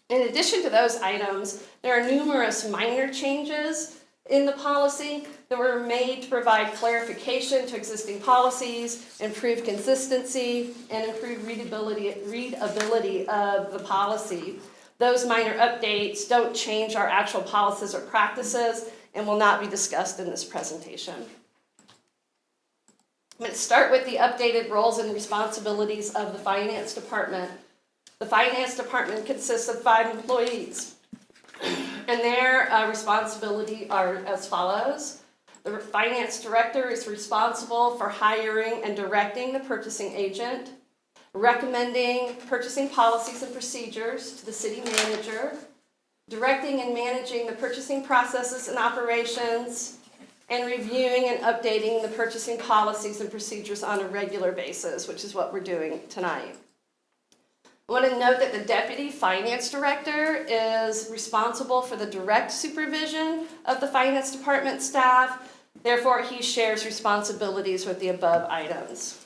In addition to those items, there are numerous minor changes in the policy that were made to provide clarification to existing policies, improve consistency, and improve readability of the policy. Those minor updates don't change our actual policies or practices and will not be discussed in this presentation. I'm going to start with the updated roles and responsibilities of the finance department. The finance department consists of 5 employees, and their responsibility are as follows. The finance director is responsible for hiring and directing the purchasing agent, recommending purchasing policies and procedures to the city manager, directing and managing the purchasing processes and operations, and reviewing and updating the purchasing policies and procedures on a regular basis, which is what we're doing tonight. I want to note that the deputy finance director is responsible for the direct supervision of the finance department staff. Therefore, he shares responsibilities with the above items.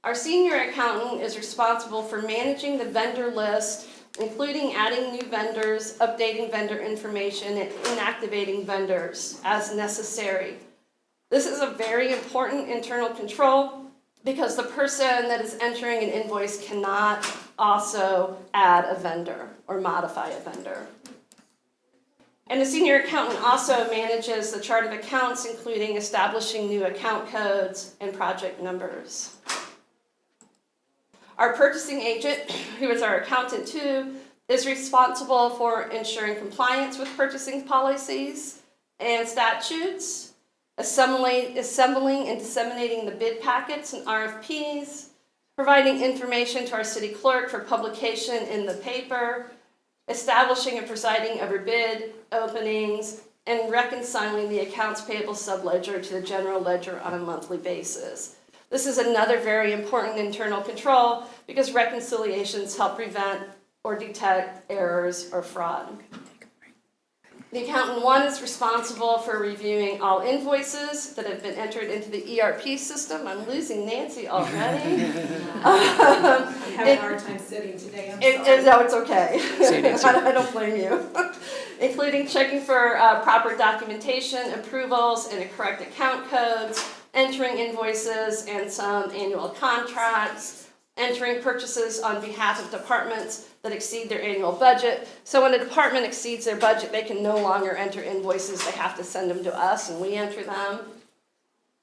Our senior accountant is responsible for managing the vendor list, including adding new vendors, updating vendor information, and inactivating vendors as necessary. This is a very important internal control because the person that is entering an invoice cannot also add a vendor or modify a vendor. And the senior accountant also manages the chart of accounts, including establishing new account codes and project numbers. Our purchasing agent, who is our accountant too, is responsible for ensuring compliance with purchasing policies and statutes, assembling and disseminating the bid packets and RFPs, providing information to our city clerk for publication in the paper, establishing and presiding over bid openings, and reconciling the accounts payable subledger to the general ledger on a monthly basis. This is another very important internal control because reconciliations help prevent or detect errors or fraud. The accountant 1 is responsible for reviewing all invoices that have been entered into the ERP system. I'm losing Nancy already. I'm having a hard time sitting today, I'm sorry. No, it's okay. See, Nancy. I don't blame you. Including checking for proper documentation, approvals, and correct account codes, entering invoices and some annual contracts, entering purchases on behalf of departments that exceed their annual budget. So when a department exceeds their budget, they can no longer enter invoices. They have to send them to us and we enter them.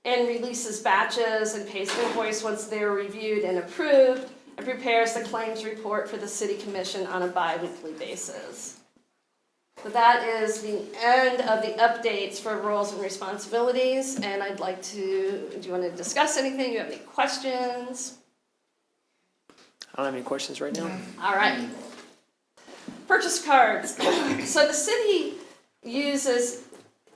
And releases batches and pays invoice once they're reviewed and approved, and prepares the claims report for the city commission on a bi-weekly basis. So that is the end of the updates for roles and responsibilities, and I'd like to, do you want to discuss anything? Do you have any questions? I don't have any questions right now. All right. Purchase cards. So the city uses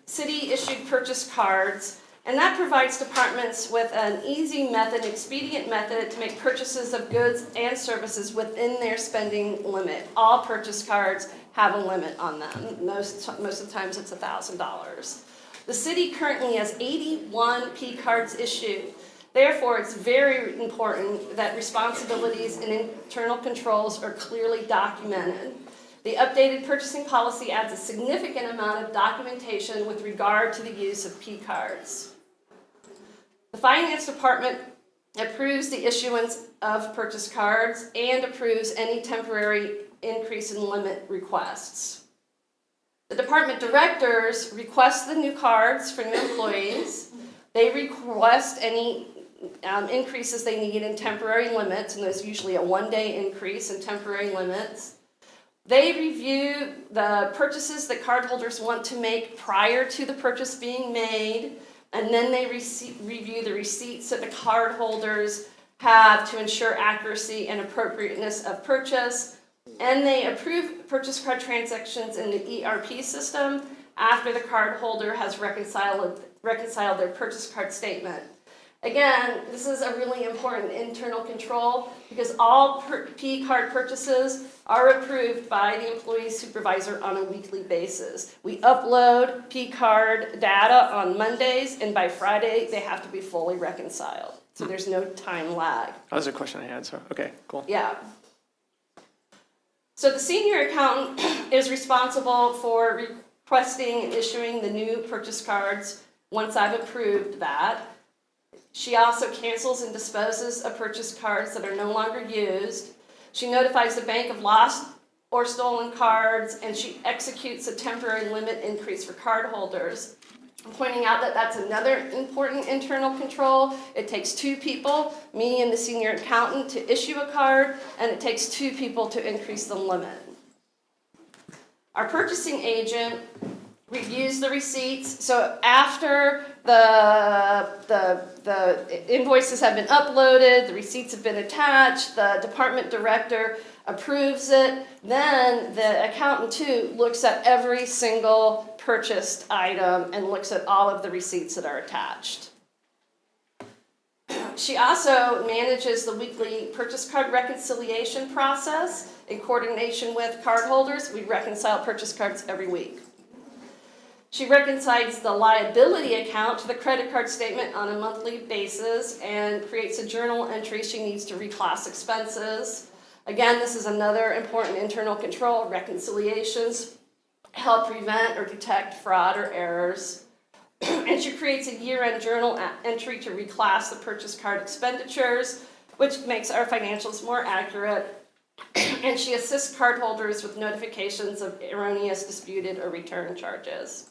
city-issued purchase cards, and that provides departments with an easy method, expedient method to make purchases of goods and services within their spending limit. All purchase cards have a limit on them. Most of the times it's $1,000. The city currently has 81 P cards issued. Therefore, it's very important that responsibilities and internal controls are clearly documented. The updated purchasing policy adds a significant amount of documentation with regard to the use of P cards. The Finance Department approves the issuance of purchase cards and approves any temporary increase in limit requests. The department directors request the new cards for new employees. They request any increases they need in temporary limits, and there's usually a one-day increase in temporary limits. They review the purchases that cardholders want to make prior to the purchase being made, and then they review the receipts that the cardholders have to ensure accuracy and appropriateness of purchase. And they approve purchase card transactions in the ERP system after the cardholder has reconciled their purchase card statement. Again, this is a really important internal control because all P card purchases are approved by the employee supervisor on a weekly basis. We upload P card data on Mondays, and by Friday they have to be fully reconciled. So there's no time lag. That was a question I had, so, okay, cool. Yeah. So the senior accountant is responsible for requesting and issuing the new purchase cards once I've approved that. She also cancels and disposes of purchase cards that are no longer used. She notifies the bank of lost or stolen cards, and she executes a temporary limit increase for cardholders. I'm pointing out that that's another important internal control. It takes two people, me and the senior accountant, to issue a card, and it takes two people to increase the limit. Our purchasing agent reviews the receipts. So after the invoices have been uploaded, the receipts have been attached, the department director approves it, then the accountant too looks at every single purchased item and looks at all of the receipts that are attached. She also manages the weekly purchase card reconciliation process in coordination with cardholders. We reconcile purchase cards every week. She reconciles the liability account to the credit card statement on a monthly basis and creates a journal entry she needs to reclass expenses. Again, this is another important internal control. Reconciliations help prevent or detect fraud or errors. And she creates a year-end journal entry to reclass the purchase card expenditures, which makes our financials more accurate. And she assists cardholders with notifications of erroneous, disputed, or return charges.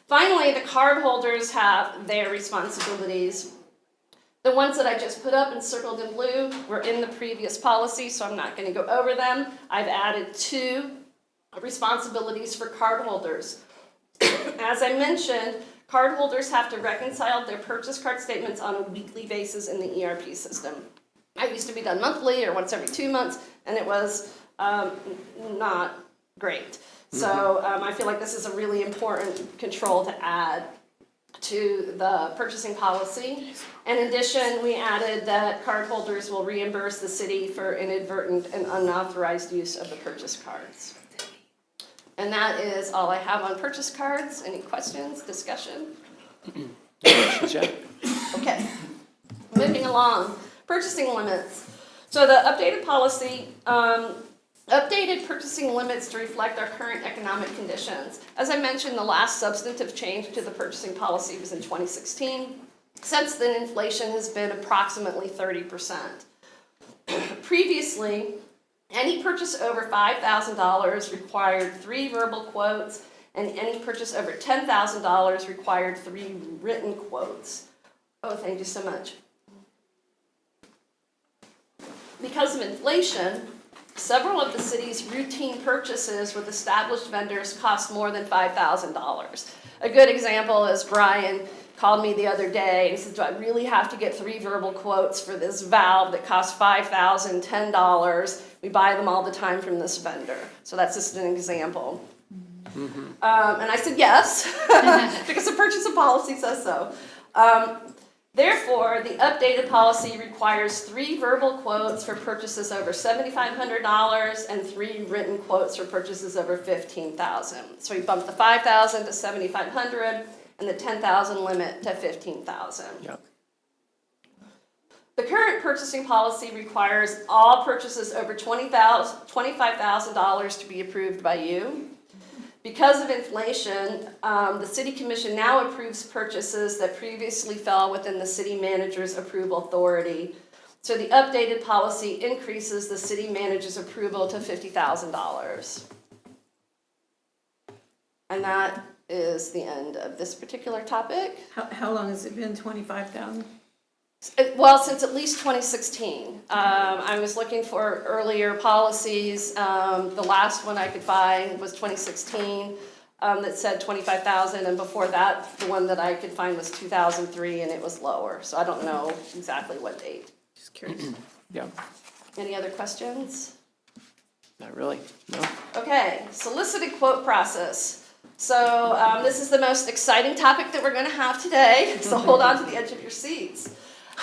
Finally, the cardholders have their responsibilities. The ones that I just put up and circled in blue were in the previous policy, so I'm not going to go over them. I've added 2 responsibilities for cardholders. As I mentioned, cardholders have to reconcile their purchase card statements on a weekly basis in the ERP system. I used to be done monthly or once every 2 months, and it was not great. So I feel like this is a really important control to add to the purchasing policy. In addition, we added that cardholders will reimburse the city for inadvertent and unauthorized use of the purchase cards. And that is all I have on purchase cards. Any questions, discussion? Okay, moving along. Purchasing limits. So the updated policy updated purchasing limits to reflect our current economic conditions. As I mentioned, the last substantive change to the purchasing policy was in 2016. Since then, inflation has been approximately 30%. Previously, any purchase over $5,000 required 3 verbal quotes, and any purchase over $10,000 required 3 written quotes. Oh, thank you so much. Because of inflation, several of the city's routine purchases with established vendors cost more than $5,000. A good example is Brian called me the other day and said, do I really have to get 3 verbal quotes for this valve that costs $5,000, $10? We buy them all the time from this vendor. So that's just an example. And I said yes, because the purchasing policy says so. Therefore, the updated policy requires 3 verbal quotes for purchases over $7,500 and 3 written quotes for purchases over $15,000. So we bumped the $5,000 to $7,500 and the $10,000 limit to $15,000. Yep. The current purchasing policy requires all purchases over $25,000 to be approved by you. Because of inflation, the City Commission now approves purchases that previously fell within the city manager's approval authority. So the updated policy increases the city manager's approval to $50,000. And that is the end of this particular topic. How long has it been, 25,000? Well, since at least 2016. I was looking for earlier policies. The last one I could find was 2016 that said 25,000, and before that, the one that I could find was 2003, and it was lower. So I don't know exactly what date. Just curious. Yeah, Any other questions? not really, no. Okay, solicited quote process. So this is the most exciting topic that we're going to have today, so hold on to the edge of your seats.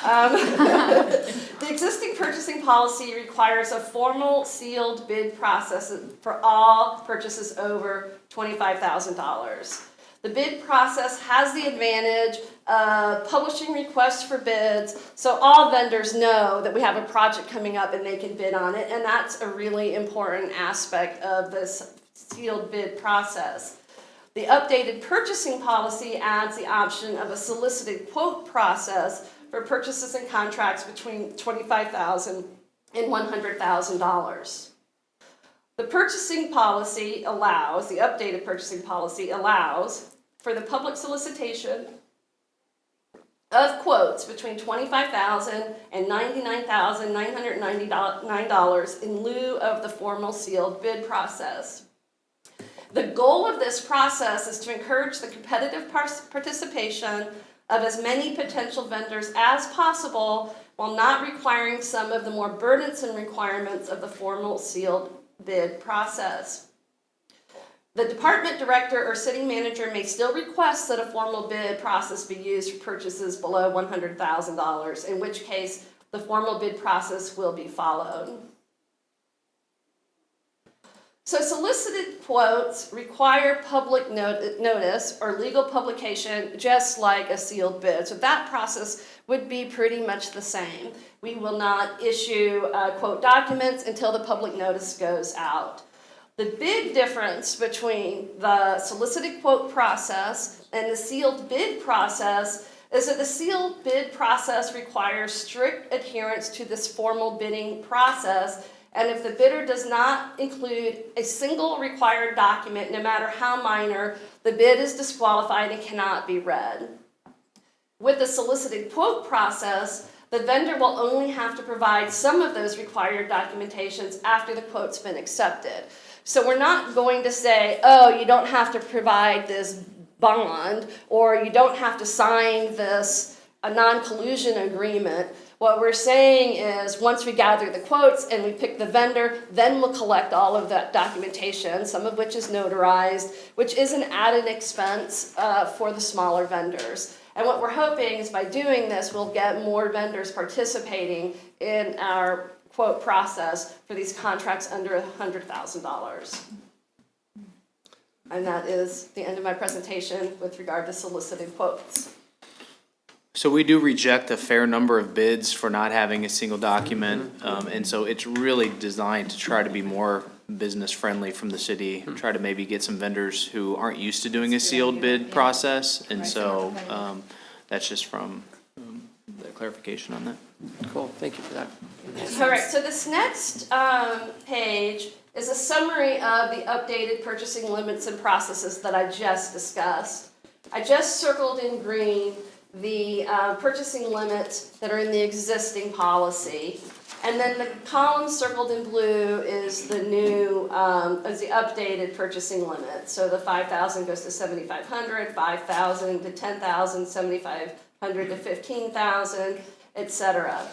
The existing purchasing policy requires a formal sealed bid process for all purchases over $25,000. The bid process has the advantage of publishing requests for bids, so all vendors know that we have a project coming up and they can bid on it, and that's a really important aspect of this sealed bid process. The updated purchasing policy adds the option of a solicited quote process for purchases and contracts between $25,000 and $100,000. The purchasing policy allows, the updated purchasing policy allows for the public solicitation of quotes between $25,000 and $99,999 in lieu of the formal sealed bid process. The goal of this process is to encourage the competitive participation of as many potential vendors as possible while not requiring some of the more burdensome requirements of the formal sealed bid process. The department director or city manager may still request that a formal bid process be used for purchases below $100,000, in which case the formal bid process will be followed. So solicited quotes require public notice or legal publication just like a sealed bid. So that process would be pretty much the same. We will not issue quote documents until the public notice goes out. The big difference between the solicited quote process and the sealed bid process is that the sealed bid process requires strict adherence to this formal bidding process. And if the bidder does not include a single required document, no matter how minor, the bid is disqualified and cannot be read. With the solicited quote process, the vendor will only have to provide some of those required documentations after the quote's been accepted. So we're not going to say, oh, you don't have to provide this bond, or you don't have to sign this a non-collusion agreement. What we're saying is once we gather the quotes and we pick the vendor, then we'll collect all of that documentation, some of which is notarized, which is an added expense for the smaller vendors. And what we're hoping is by doing this, we'll get more vendors participating in our quote process for these contracts under $100,000. And that is the end of my presentation with regard to solicited quotes. So we do reject a fair number of bids for not having a single document, and so it's really designed to try to be more business friendly from the city, try to maybe get some vendors who aren't used to doing a sealed bid process, and so that's just from the clarification on that. Cool, thank you for that. All right, so this next page is a summary of the updated purchasing limits and processes that I just discussed. I just circled in green the purchasing limits that are in the existing policy. And then the column circled in blue is the new, is the updated purchasing limit. So the 5,000 goes to 7,500, 5,000 to 10,000, 7,500 to 15,000, etc.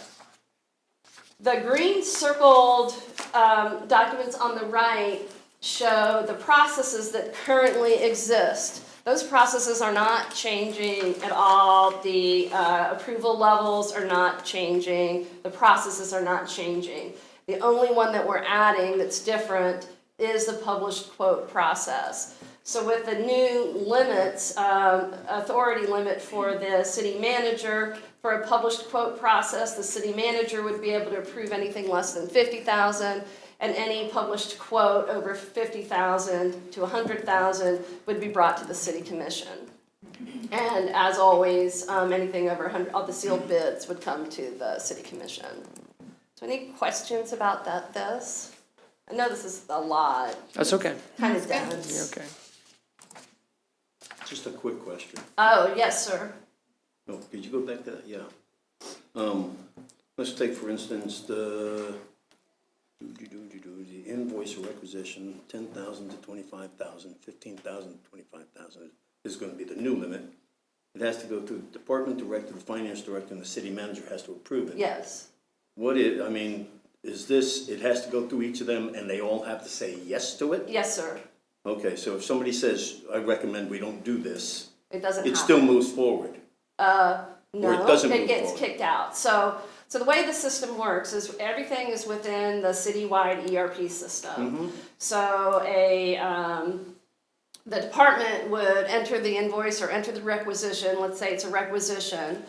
The green circled documents on the right show the processes that currently exist. Those processes are not changing at all while the approval levels are not changing, the processes are not changing. The only one that we're adding that's different is the published quote process. So with the new limits, authority limit for the city manager, for a published quote process, the city manager would be able to approve anything less than $50,000, and any published quote over $50,000 to $100,000 would be brought to the city commission. And as always, anything over 100, all the sealed bids would come to the city commission. So any questions about this? I know this is a lot. That's okay. Kind of dense. You're okay. Just a quick question. Oh, yes, sir. No, could you go back to that? Yeah. Let's take, for instance, the invoice or requisition, 10,000 to 25,000, 15,000 to 25,000 is going to be the new limit. It has to go to the department director, the finance director, and the city manager has to approve it. Yes. Is this, it has to go through each of them and they all have to say yes to it? Yes, sir. Okay, so if somebody says, I recommend we don't do this, It doesn't it happen. still moves forward? No, it doesn't it move gets forward. kicked out. So the way the system works is everything is within the citywide ERP system. So the department would enter the invoice or enter the requisition, let's say it's a requisition,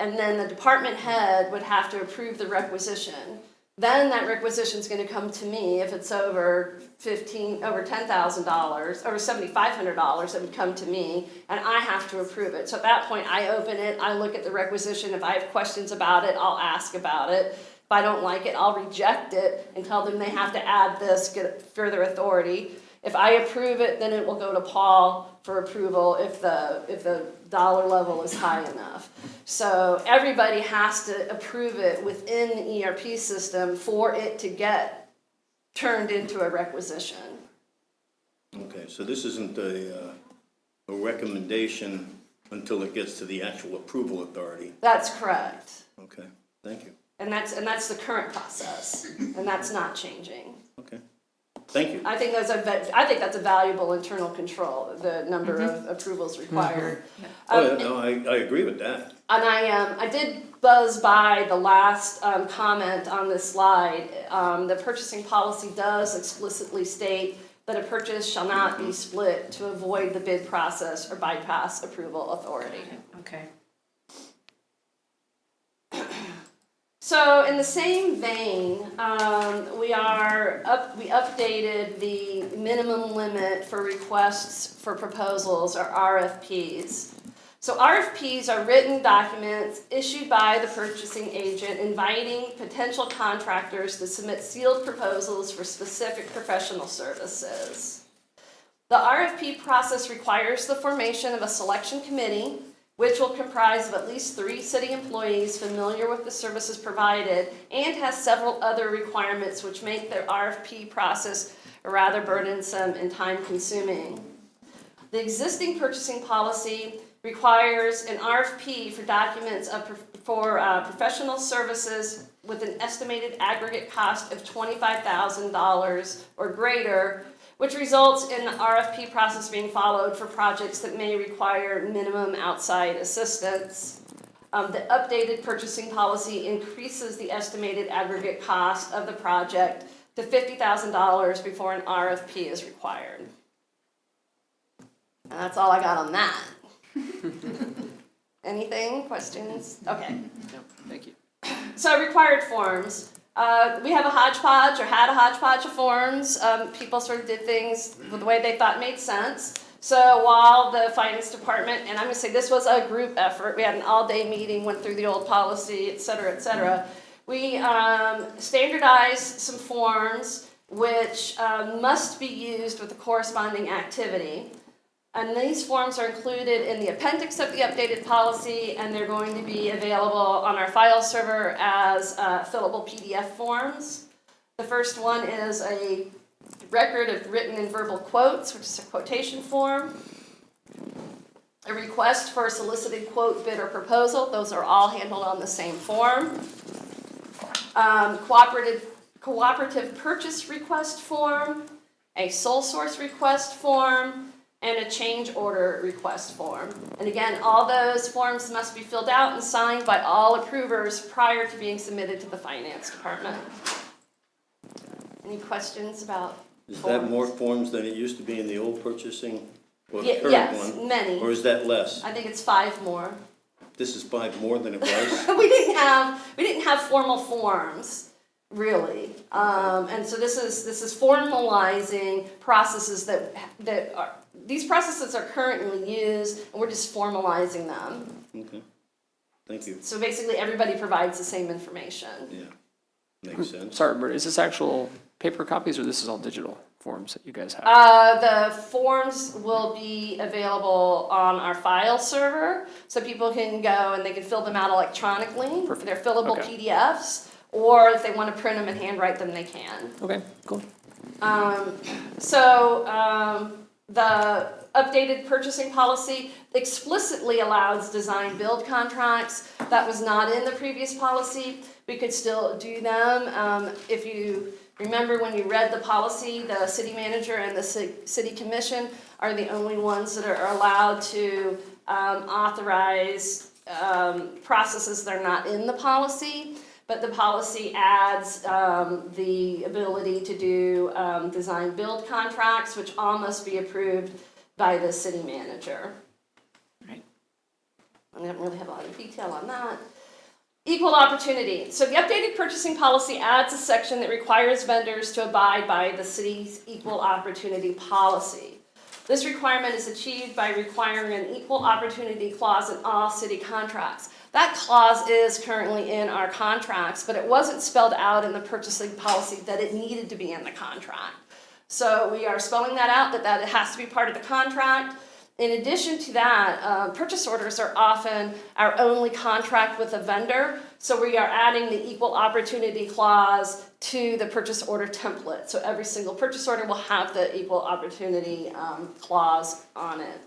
and then the department head would have to approve the requisition. Then that requisition is going to come to me if it's over $10,000, over $7,500, it would come to me, and I have to approve it. So at that point, I open it, I look at the requisition. If I have questions about it, I'll ask about it. If I don't like it, I'll reject it and tell them they have to add this, get further authority. If I approve it, then it will go to Paul for approval if the dollar level is high enough. So everybody has to approve it within the ERP system for it to get turned into a requisition. Okay, so this isn't a recommendation until it gets to the actual approval authority. That's correct. Okay, thank you. And that's the current process, and that's not changing. Okay, thank you. I think that's a valuable internal control, the number of approvals required. No, I agree with that. And I did buzz by the last comment on this slide. The purchasing policy does explicitly state that a purchase shall not be split to avoid the bid process or bypass approval authority. Okay. So in the same vein, we updated the minimum limit for requests for proposals, or RFPs. So RFPs are written documents issued by the purchasing agent inviting potential contractors to submit sealed proposals for specific professional services. The RFP process requires the formation of a selection committee, which will comprise of at least 3 city employees familiar with the services provided and has several other requirements which make the RFP process rather burdensome and time-consuming. The existing purchasing policy requires an RFP for documents for professional services with an estimated aggregate cost of $25,000 or greater, which results in the RFP process being followed for projects that may require minimum outside assistance. The updated purchasing policy increases the estimated aggregate cost of the project to $50,000 before an RFP is required. And that's all I got on that. Anything? Questions? Okay. No, thank you. So required forms. We have a hodgepodge, or had a hodgepodge of forms. People sort of did things the way they thought made sense. So while the finance department, and I'm going to say this was a group effort, we had an all-day meeting, went through the old policy, et cetera, we standardized some forms which must be used with the corresponding activity. And these forms are included in the appendix of the updated policy, and they're going to be available on our file server as fillable PDF forms. The first one is a record of written and verbal quotes, which is a quotation form. A request for a solicited quote, bid, or proposal. Those are all handled on the same form. Cooperative purchase request form. A sole source request form. and a change order request form. And again, all those forms must be filled out and signed by all approvers prior to being submitted to the finance department. Any questions about Is forms? that more forms than it used to be in the old purchasing, or the current Yes, one? many. Or is that less? I think it's 5 more. This is 5 more than it was? We didn't have formal forms, really. And so this is formalizing processes that are, these processes are currently used, and we're just formalizing them. Okay, thank you. So basically, everybody provides the same information. Yeah, makes sense. Sorry, Bert, is this actual paper copies or this is all digital forms that you guys have? The forms will be available on our file server, so people can go and they can fill them out electronically. Perfect. They're fillable Okay. PDFs, or if they want to print them and handwrite them, they can. Okay, cool. The updated purchasing policy explicitly allows design build contracts. That was not in the previous policy. We could still do them. If you remember when you read the policy, the city manager and the city commission are the only ones that are allowed to authorize processes that are not in the policy. But the policy adds the ability to do design build contracts, which all must be approved by the city manager. Right. I don't really have a lot of detail on that. Equal opportunity. So the updated purchasing policy adds a section that requires vendors to abide by the city's equal opportunity policy. This requirement is achieved by requiring an equal opportunity clause in all city contracts. That clause is currently in our contracts, but it wasn't spelled out in the purchasing policy that it needed to be in the contract. So we are spelling that out, that it has to be part of the contract. In addition to that, purchase orders are often our only contract with a vendor, so we are adding the equal opportunity clause to the purchase order template. So every single purchase order will have the equal opportunity clause on it.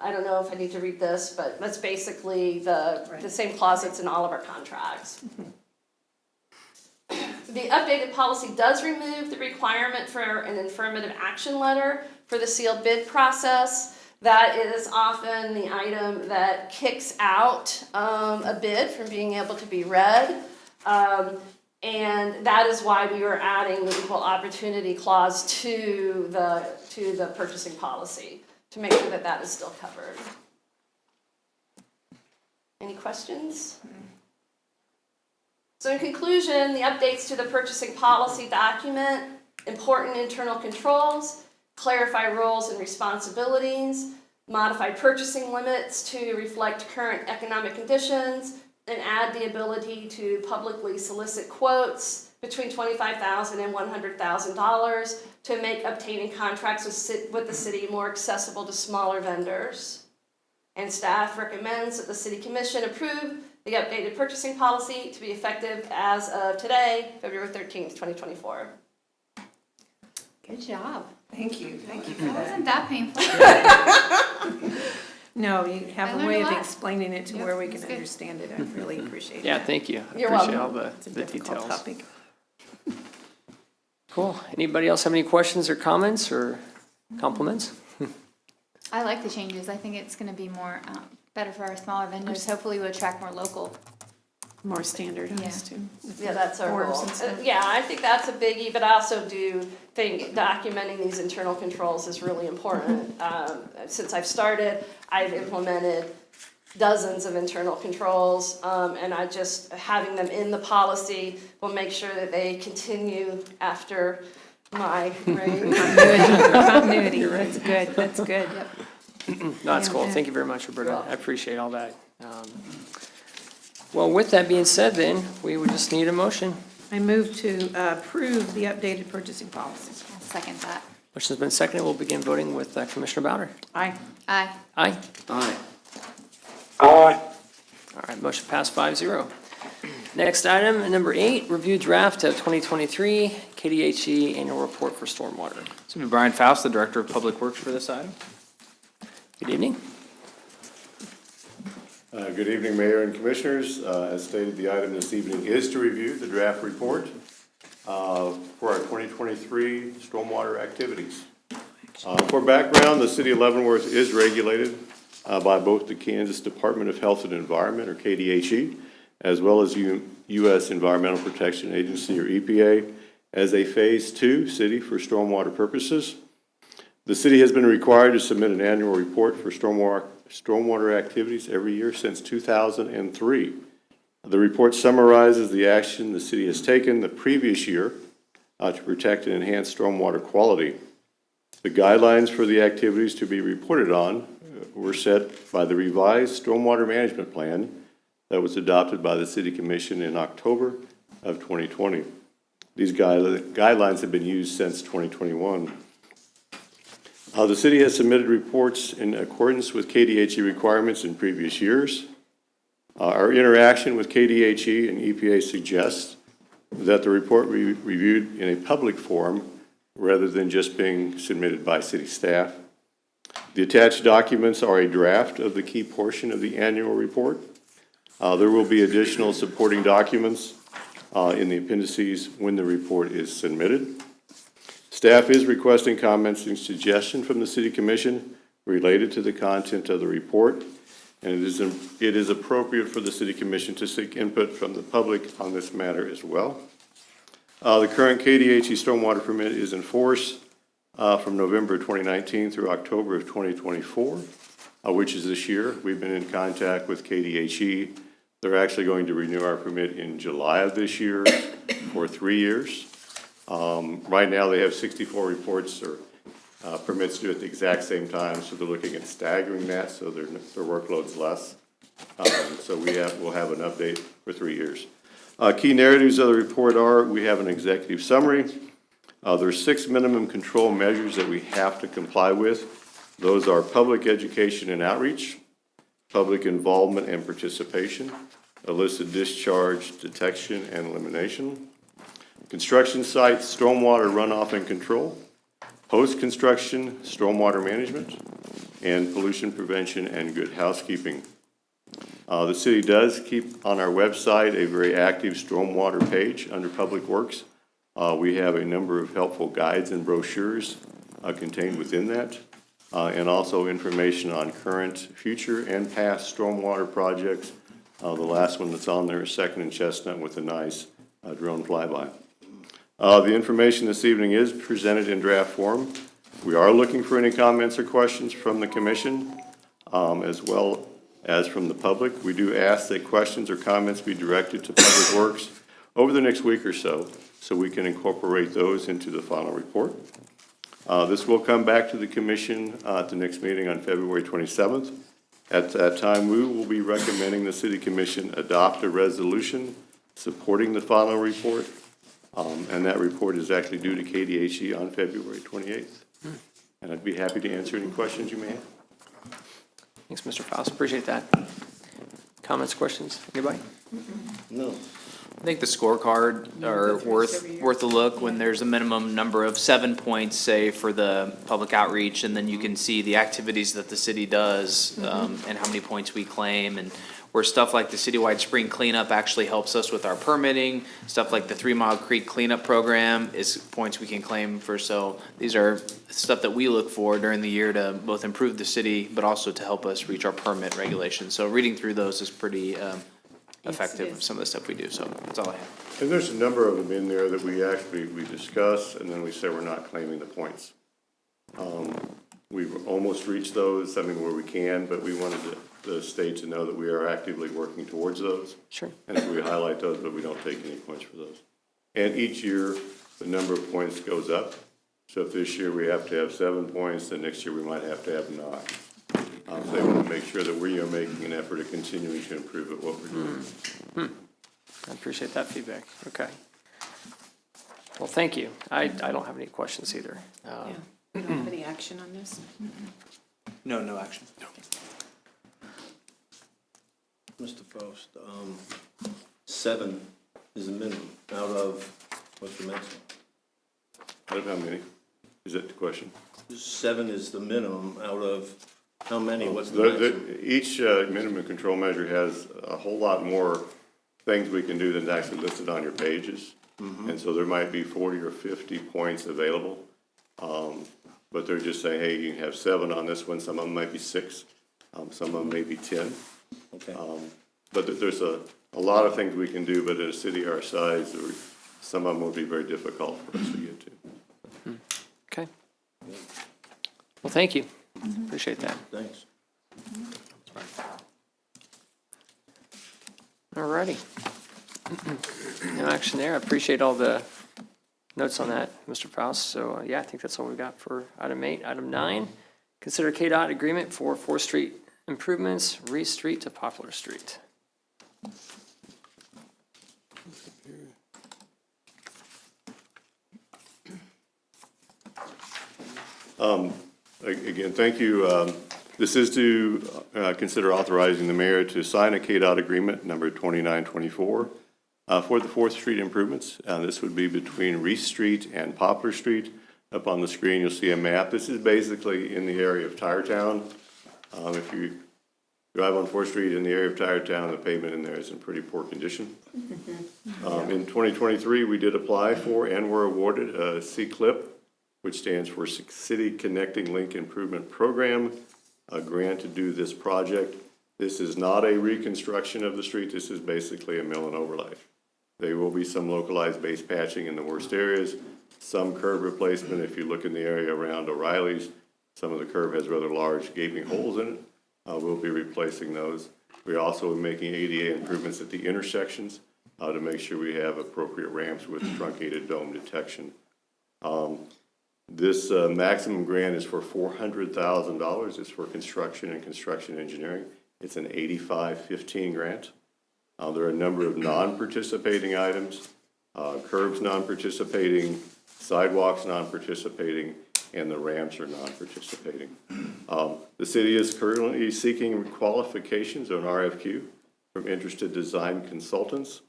I don't know if I need to read this, but that's basically the same clause that's in all of our contracts. The updated policy does remove the requirement for an affirmative action letter for the sealed bid process. That is often the item that kicks out a bid from being able to be read. And that is why we are adding the equal opportunity clause to the purchasing policy, to make sure that that is still covered. Any questions? So in conclusion, the updates to the purchasing policy document important internal controls, clarify roles and responsibilities, modify purchasing limits to reflect current economic conditions, and add the ability to publicly solicit quotes between $25,000 and $100,000 to make obtaining contracts with the city more accessible to smaller vendors. And staff recommends that the City Commission approve the updated purchasing policy to be effective as of today, February 13th, 2024. Good job. Thank you for That that. wasn't that painful. No, you I have a learned way a of lot. explaining it to where we can that's good. understand it. I really appreciate Yeah, that. thank you. I You're appreciate welcome. all It's a the difficult details. topic. Cool. Anybody else have any questions or comments or compliments? I like the changes. I think it's gonna be more, better for our smaller vendors. Hopefully we'll attract more local. More standardized too. with Yeah, the that's our forms goal. and stuff. Yeah, I think that's a biggie, but I also do think documenting these internal controls is really important. Since I've started, I've implemented dozens of internal controls, and I just, having them in the policy will make sure that they continue after my reign. Continuity, that's good, that's good. No, that's Yeah, cool. yeah. Thank you very much, Roberta. I appreciate all that. Well, with that being said then, we would just need a motion. I move to approve the updated purchasing policy. I'll second that. Motion's been seconded. We'll begin voting with Commissioner Bowder. Aye. Aye. Aye. Aye. Aye. All right, motion passed 5-0. Next item, number 8, review draft of 2023 KDHE annual report for stormwater. This will be Brian Faust, the Director of Public Works for this item. Good evening. Good evening, Mayor and Commissioners. As stated, the item this evening is to review the draft report. for our 2023 stormwater activities. For background, the city of Leavenworth is regulated by both the Kansas Department of Health and Environment, or KDHE, as well as U.S. Environmental Protection Agency, or EPA, as a Phase 2 city for stormwater purposes. The city has been required to submit an annual report for stormwater activities every year since 2003. The report summarizes the action the city has taken the previous year to protect and enhance stormwater quality. The guidelines for the activities to be reported on were set by the revised stormwater management plan that was adopted by the City Commission in October of 2020. These guidelines have been used since 2021. The city has submitted reports in accordance with KDHE requirements in previous years. Our interaction with KDHE and EPA suggests that the report be reviewed in a public forum rather than just being submitted by city staff. The attached documents are a draft of the key portion of the annual report. There will be additional supporting documents in the appendices when the report is submitted. Staff is requesting comments and suggestions from the City Commission related to the content of the report, and it is appropriate for the City Commission to seek input from the public on this matter as well. The current KDHE stormwater permit is in force from November 2019 through October of 2024, which is this year. We've been in contact with KDHE. They're actually going to renew our permit in July of this year for 3 years. Right now, they have 64 reports or permits due at the exact same time, so they're looking at staggering that so their workload's less. So we'll have an update for 3 years. Key narratives of the report are: we have an executive summary. There's 6 minimum control measures that we have to comply with. Those are public education and outreach, public involvement and participation, illicit discharge detection and elimination, construction sites, stormwater runoff and control, post-construction stormwater management, and pollution prevention and good housekeeping. The city does keep on our website a very active stormwater page under Public Works. We have a number of helpful guides and brochures contained within that, and also information on current, future, and past stormwater projects. The last one that's on there is 2nd and Chestnut with a nice drone flyby. The information this evening is presented in draft form. We are looking for any comments or questions from the commission, as well as from the public. We do ask that questions or comments be directed to Public Works over the next week or so we can incorporate those into the final report. This will come back to the commission at the next meeting on February 27th. At that time, we will be recommending the City Commission adopt a resolution supporting the final report. And that report is actually due to KDHE on February 28th. And I'd be happy to answer any questions you may have. Thanks, Mr. Faust. Appreciate that. Comments, questions? Anybody? No. I think the scorecard are worth a look when there's a minimum number of 7 points, say, for the public outreach, and then you can see the activities that the city does, and how many points we claim, and where stuff like the citywide spring cleanup actually helps us with our permitting, stuff like the 3 Mile Creek cleanup program is points we can claim for. So these are stuff that we look for during the year to both improve the city, but also to help us reach our permit regulations. So reading through those is pretty effective of some of the stuff we do. So that's all I have. And there's a number of them in there that we discuss, and then we say we're not claiming the points. We've almost reached those, where we can, but we wanted the state to know that we are actively working towards those. Sure. And so we highlight those, but we don't take any points for those. And each year, the number of points goes up. So if this year we have to have 7 points, then next year we might have to have 9. So they want to make sure that we are making an effort of continuing to improve at what we're doing. I appreciate that feedback. Okay. Well, thank you. I don't have any questions either. Yeah, we don't have any action on this? No action. No. Mr. Faust, 7 is the minimum out of, what's the maximum? Out of how many? Is that the question? 7 is the minimum out of how many? What's the maximum? Each minimum control measure has a whole lot more things we can do than actually listed on your pages. And so there might be 40 or 50 points available. But they're just saying, hey, you can have 7 on this one, some of them might be 6, some of them may be 10. Okay. But there's a lot of things we can do, but in a city our size, some of them will be very difficult for us to get to. Okay. Well, thank you. Appreciate that. Thanks. All righty. No action there. I appreciate all the notes on that, Mr. Faust. So, yeah, I think that's all we've got for item 8. Item 9, consider KDOT agreement for 4th Street improvements, Reese Street to Poplar Street. Again, thank you. This is to consider authorizing the mayor to sign a KDOT agreement number 2924 for the 4th Street improvements. This would be between Reese Street and Poplar Street. Up on the screen, you'll see a map. This is basically in the area of Tyertown. If you drive on 4th Street in the area of Tyertown, the pavement in there is in pretty poor condition. In 2023, we did apply for and were awarded a CCLIP, which stands for City Connecting Link Improvement Program, a grant to do this project. This is not a reconstruction of the street. This is basically a mill and overlay. There will be some localized base patching in the worst areas, some curb replacement. If you look in the area around O'Reilly's, some of the curb has rather large gaping holes in it. We'll be replacing those. We're also making ADA improvements at the intersections to make sure we have appropriate ramps with truncated dome detection. This maximum grant is for $400,000. It's for construction and construction engineering. It's an 85-15 grant. There are a number of non-participating items, curbs non-participating, sidewalks non-participating, and the ramps are non-participating. The city is currently seeking qualifications on RFQ from interested design consultants.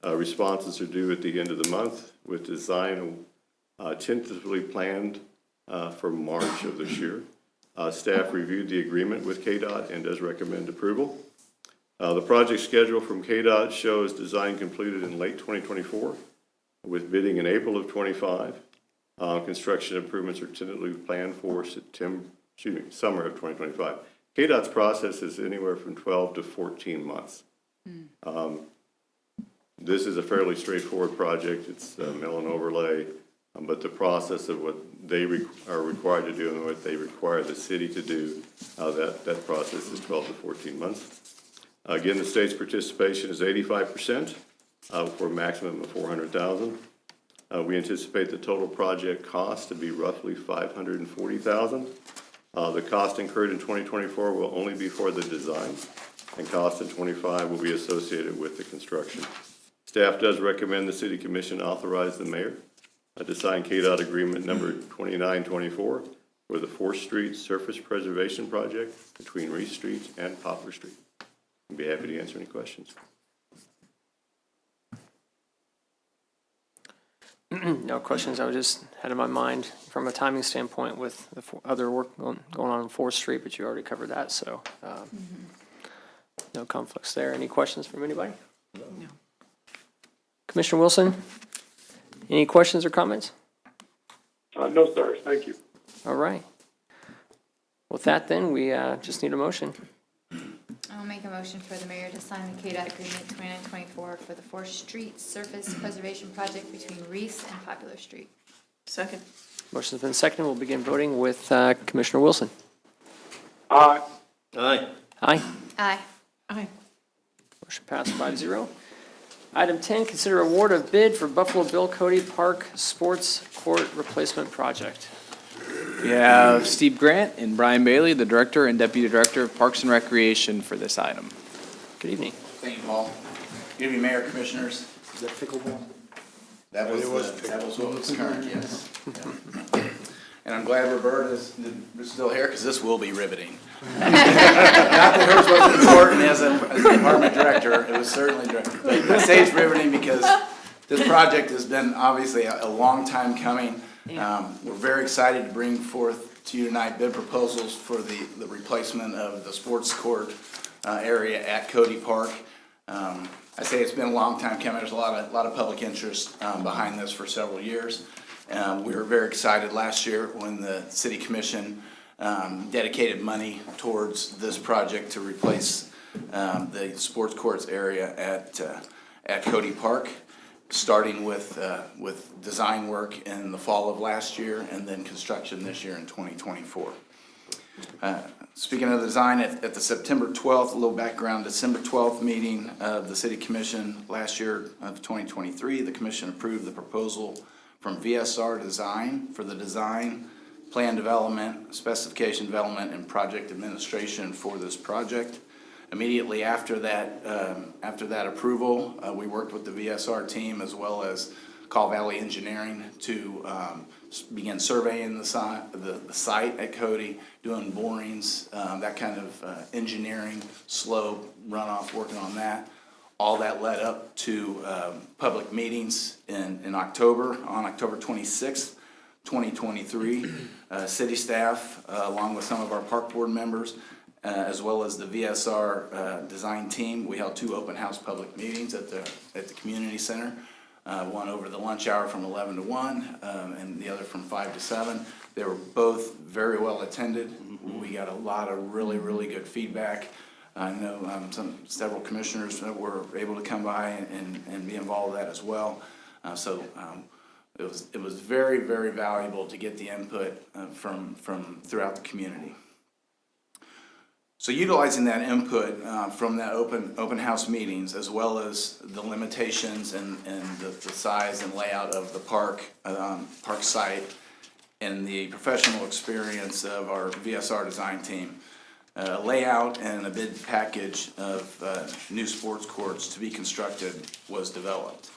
Responses are due at the end of the month, with design tentatively planned for March of this year. Staff reviewed the agreement with KDOT and does recommend approval. The project schedule from KDOT shows design completed in late 2024 with bidding in April of 25. Construction improvements are tentatively planned for summer of 2025. KDOT's process is anywhere from 12 to 14 months. This is a fairly straightforward project. It's a mill and overlay. But the process of what they are required to do and what they require the city to do, that process is 12 to 14 months. Again, the state's participation is 85% for a maximum of $400,000. We anticipate the total project cost to be roughly $540,000. The cost incurred in 2024 will only be for the design, and cost in 25 will be associated with the construction. Staff does recommend the City Commission authorize the mayor to sign KDOT agreement number 2924 for the 4th Street Surface Preservation Project between Reese Street and Poplar Street. I'd be happy to answer any questions. No questions. I was just had in my mind from a timing standpoint with the other work going on 4th Street, but you already covered that, so no conflicts there. Any questions from anybody? No. Commissioner Wilson? Any questions or comments? No, sir. Thank you. All right. With that, then, we just need a motion. I'll make a motion for the mayor to sign the KDOT agreement 2924 for the 4th Street Surface Preservation Project between Reese and Poplar Street. Second. Motion's been seconded. We'll begin voting with Commissioner Wilson. Aye. Aye. Aye. Aye. Aye. Motion passed 5-0. Item 10, consider award of bid for Buffalo Bill Cody Park Sports Court Replacement Project. We have Steve Grant and Brian Bailey, the Director and Deputy Director of Parks and Recreation for this item. Good evening. Thank you, Paul. Good evening, Mayor, Commissioners. Is that pickleball? That was what was current, yes. Yeah. And I'm glad Roberta is still here, because this will be riveting. Not that hers wasn't important as a department director, it was certainly, but I say it's riveting because this project has been obviously a long time coming. We're very excited to bring forth to you tonight bid proposals for the replacement of the sports court area at Cody Park. I say it's been a long time coming. There's a lot of public interest behind this for several years. We were very excited last year when the City Commission dedicated money towards this project to replace the sports courts area at Cody Park, starting with design work in the fall of last year and then construction this year in 2024. Speaking of design, at the September 12th, a little background, December 12th meeting of the City Commission last year of 2023, the Commission approved the proposal from VSR Design for the design, plan development, specification development, and project administration for this project. Immediately after that approval, we worked with the VSR team as well as Call Valley Engineering to begin surveying the site at Cody, doing borings, that kind of engineering, slope, runoff, working on that. All that led up to public meetings in October, on October 26th, 2023. City staff, along with some of our park board members, as well as the VSR design team, we held 2 open house public meetings at the community center. One over the lunch hour from 11 to 1, and the other from 5 to 7. They were both very well attended. We got a lot of really, really good feedback. I know several commissioners were able to come by and be involved with that as well. It was very, very valuable to get the input from throughout the community. So utilizing that input from that open house meetings, as well as the limitations and the size and layout of the park site, and the professional experience of our VSR design team, layout and a bid package of new sports courts to be constructed was developed.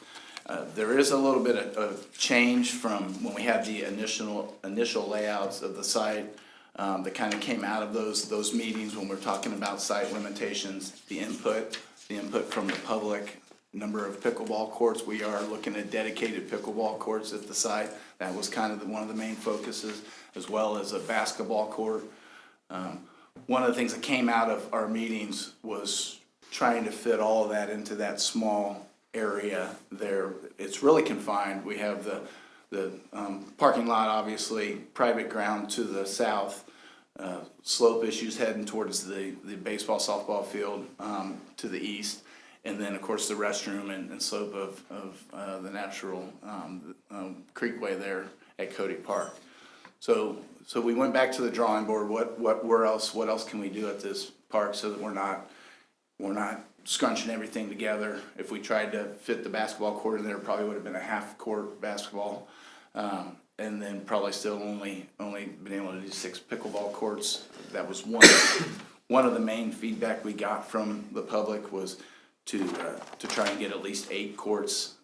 There is a little bit of change from when we had the initial layouts of the site. That kind of came out of those meetings when we're talking about site limitations, the input from the public, number of pickleball courts. We are looking at dedicated pickleball courts at the site. That was kind of one of the main focuses, as well as a basketball court. One of the things that came out of our meetings was trying to fit all of that into that small area there. It's really confined. We have the parking lot, obviously, private ground to the south, slope issues heading towards the baseball, softball field to the east, and then, of course, the restroom and slope of the natural creekway there at Cody Park. So we went back to the drawing board. What else can we do at this park so that we're not scrunching everything together? If we tried to fit the basketball court in there, it probably would have been a half-court basketball, and then probably still only been able to do 6 pickleball courts. That was one of the main feedback we got from the public was to try and get at least 8 courts.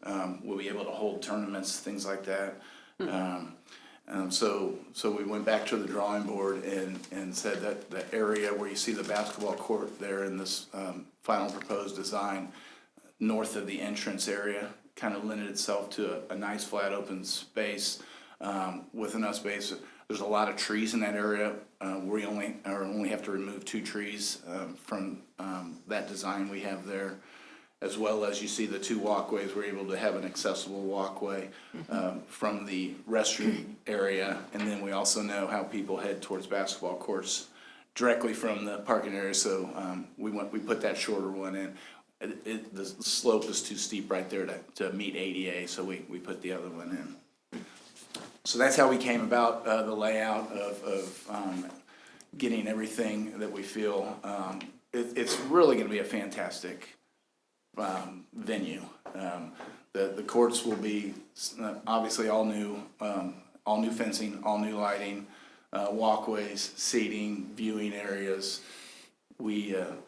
We'll be able to hold tournaments, things like that. So we went back to the drawing board and said that the area where you see the basketball court there in this final proposed design, north of the entrance area, kind of lended itself to a nice flat open space with enough space. There's a lot of trees in that area. We only have to remove 2 trees from that design we have there. As well as you see the 2 walkways, we're able to have an accessible walkway from the restroom area. And then we also know how people head towards basketball courts directly from the parking area. So we put that shorter one in. The slope is too steep right there to meet ADA, so we put the other one in. So that's how we came about the layout of getting everything that we feel. It's really going to be a fantastic venue. The courts will be obviously all new fencing, all new lighting, walkways, seating, viewing areas.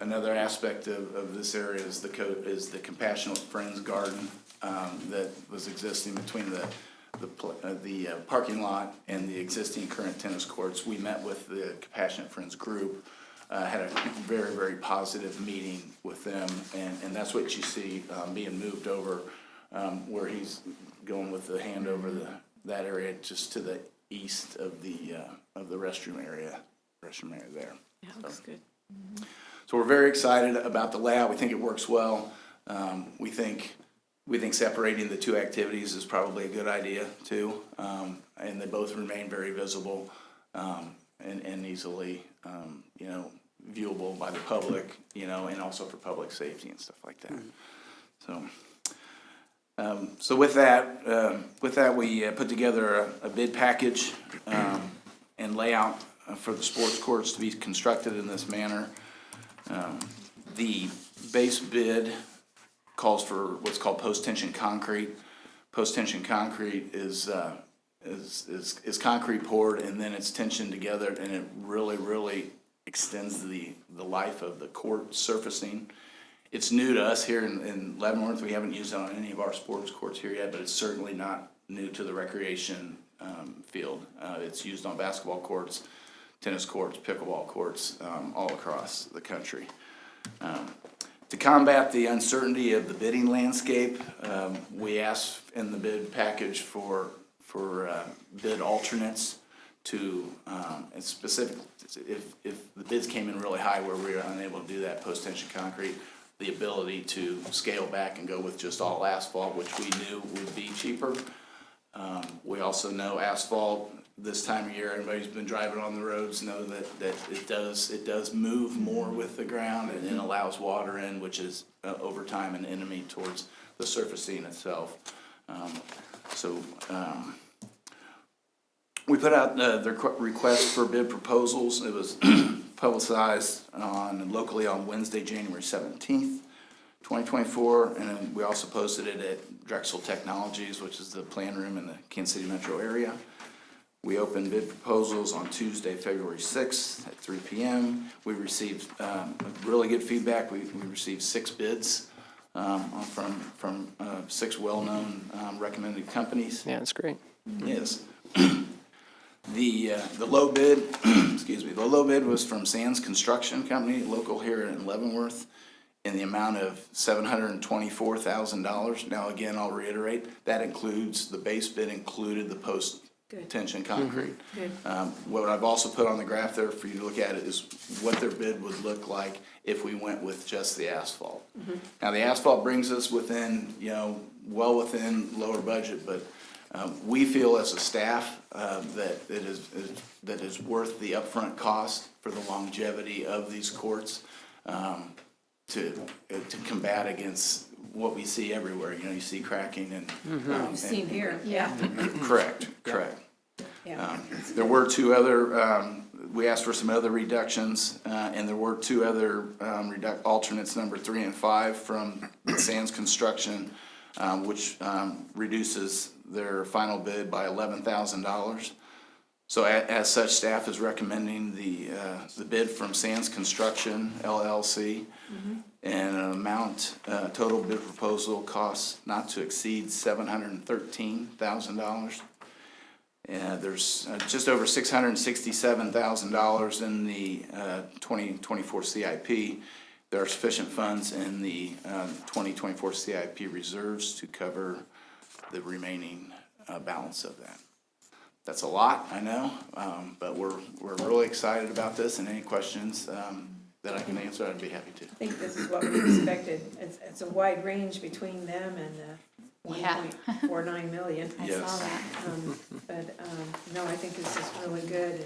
Another aspect of this area is the Compassionate Friends Garden that was existing between the parking lot and the existing current tennis courts. We met with the Compassionate Friends group, had a very, very positive meeting with them, and that's what you see being moved over, where he's going with the hand over that area just to the east of the restroom area there. Yeah, looks good. So we're very excited about the layout. We think it works well. We think separating the two activities is probably a good idea too. And they both remain very visible, and easily, viewable by the public, and also for public safety and stuff like that. So with that, we put together a bid package, and layout for the sports courts to be constructed in this manner. The base bid calls for what's called post-tension concrete. Post-tension concrete is concrete poured and then it's tensioned together, and it really extends the life of the court surfacing. It's new to us here in Leavenworth. We haven't used it on any of our sports courts here yet, but it's certainly not new to the recreation field. It's used on basketball courts, tennis courts, pickleball courts, all across the country. To combat the uncertainty of the bidding landscape, we asked in the bid package for bid alternates to, and specific, if the bids came in really high where we were unable to do that post-tension concrete, the ability to scale back and go with just all asphalt, which we knew would be cheaper. We also know asphalt this time of year, everybody who's been driving on the roads know that it does move more with the ground, and it allows water in, which is over time an enemy towards the surfacing itself. We put out the request for bid proposals. It was publicized locally on Wednesday, January 17th, 2024, and then we also posted it at Drexel Technologies, which is the plan room in the Kansas City metro area. We opened bid proposals on Tuesday, February 6th at 3 p.m. We received really good feedback. We received 6 bids from 6 well-known recommended companies. Yeah, that's great. Yes. The low bid, excuse me, the low bid was from Sands Construction Company, local here in Leavenworth, in the amount of $724,000. Now, again, I'll reiterate, that includes, the base bid included the post-tension concrete. What I've also put on the graph there for you to look at it is what their bid would look like if we went with just the asphalt. Now, the asphalt brings us within, well within lower budget, but we feel as a staff that it is worth the upfront cost for the longevity of these courts to combat against what we see everywhere. You see cracking and We've seen here, yeah. Correct. Yeah. There were 2 other. We asked for some other reductions, and there were 2 other alternates, number 3 and 5, from Sands Construction, which reduces their final bid by $11,000. So as such, staff is recommending the bid from Sands Construction LLC, and an amount, total bid proposal costs not to exceed $713,000. And there's just over $667,000 in the 2024 CIP. There are sufficient funds in the 2024 CIP reserves to cover the remaining balance of that. That's a lot, I know, but we're really excited about this, and any questions that I can answer, I'd be happy to. I think this is what we expected. It's a wide range between them and the 1.49 million. I saw that. But no, I think this is really good,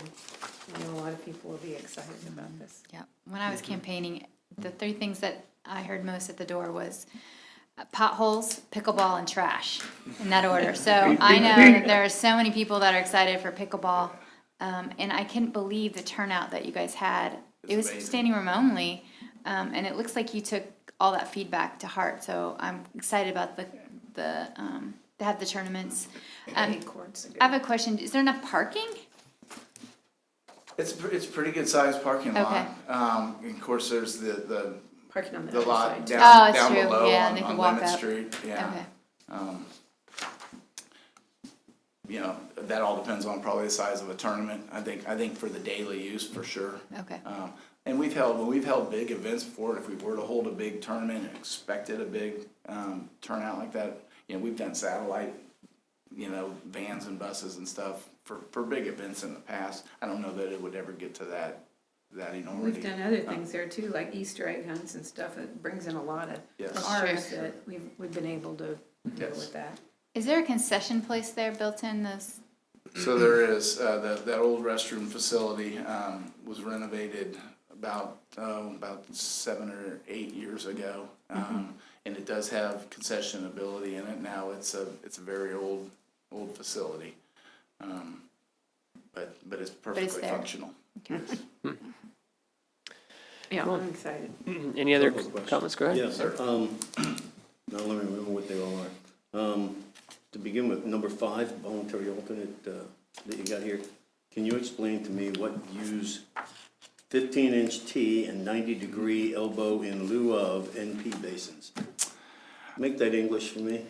and a lot of people will be excited about this. Yeah. When I was campaigning, the 3 things that I heard most at the door was potholes, pickleball, and trash, in that order. So I know that there are so many people that are excited for pickleball, and I couldn't believe the turnout that you guys had. It was standing room only, and it looks like you took all that feedback to heart. So I'm excited about to have the tournaments. I have a question. Is there enough parking? It's pretty good sized parking lot. Of course, there's the parking on the lot side. down true. below Yeah, and they can on walk Lemon up. Street. Yeah. Okay. That all depends on probably the size of a tournament. I think for the daily use, for sure. Okay. And we've held big events before. If we were to hold a big tournament and expected a big turnout like that, we've done satellite, vans and buses and stuff for big events in the past. I don't know that it would ever get to that already. We've done other things there too, like Easter egg hunts and stuff. It brings in a lot of Yes. cars Sure. that we've been able to deal Yes. with that. Is there a concession place there built in this? So there is, that old restroom facility, was renovated about 7 or 8 years ago. And it does have concession ability in it now. It's a very old facility. But it's perfectly there. functional. Yes. Yeah, I'm excited. Any other Couple of questions. comments? Go ahead. Yes, sir. Now let me remember what they all are. To begin with, number 5, voluntary alternate, that you got here. Can you explain to me what use 15-inch T and 90-degree elbow in lieu of NP basins? Make that English for me.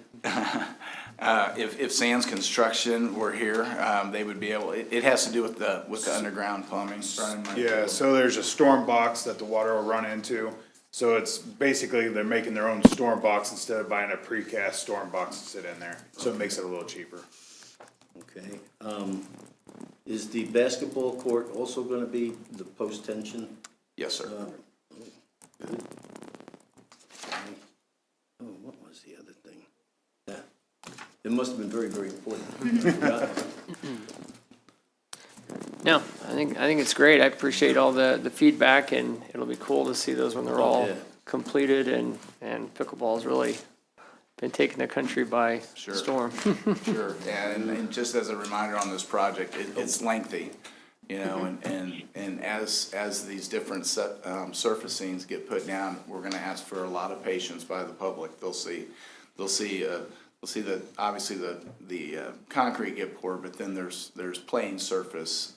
If Sands Construction were here, they would be able, it has to do with the underground plumbing. Brian might be Yeah, able- so there's a storm box that the water will run into. So it's basically, they're making their own storm box instead of buying a precast storm box to sit in there. So it makes it a little cheaper. Okay. Is the basketball court also gonna be the post-tension? Yes, sir. Good. Okay. Oh, what was the other thing? Yeah, it must have been very, very important. Yeah. No, I think it's great. I appreciate all the feedback, and it'll be cool to see those when they're all Yeah. completed, and pickleball's really been taking the country by Sure. storm. Sure, yeah, and just as a reminder on this project, it's lengthy, you know, and as these different surfacings get put down, we're gonna ask for a lot of patience by the public. They'll see that, obviously, the concrete get poured, but then there's plain surface,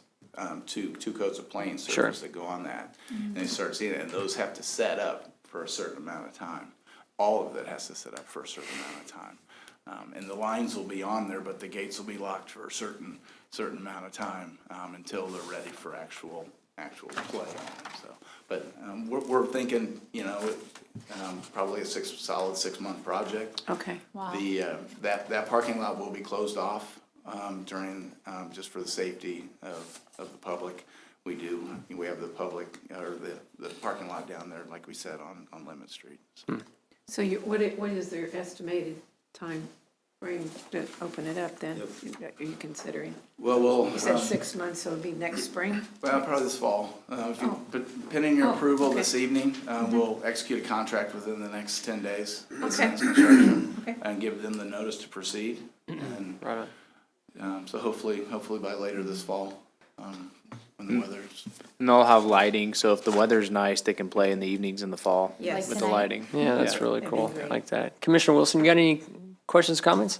two coats of plain surface that go on that. And you start seeing it, and those have to set up for a certain amount of time. All of it has to set up for a certain amount of time. And the lines will be on there, but the gates will be locked for a certain amount of time, until they're ready for actual play on them, so. But, we're thinking, you know, probably a solid 6-month project. Okay. Wow. That parking lot will be closed off, during, just for the safety of the public. We have the public, or the parking lot down there, like we said, on Lemon Street. So. So what is their estimated time frame to open it up then? Are you considering? Well, You said 6 months, so it'd be next spring? well, probably this fall. If you pending your approval this evening, we'll execute a contract within the next 10 days. with Sands Construction, and give them the notice to proceed. And, Right on. so hopefully by later this fall, when the weather's. And they'll have lighting, so if the weather's nice, they can play in the evenings in the fall Yes. with Like the tonight. lighting. Yeah, that's really That'd be cool. great. I like that. Commissioner Wilson, you got any questions, comments?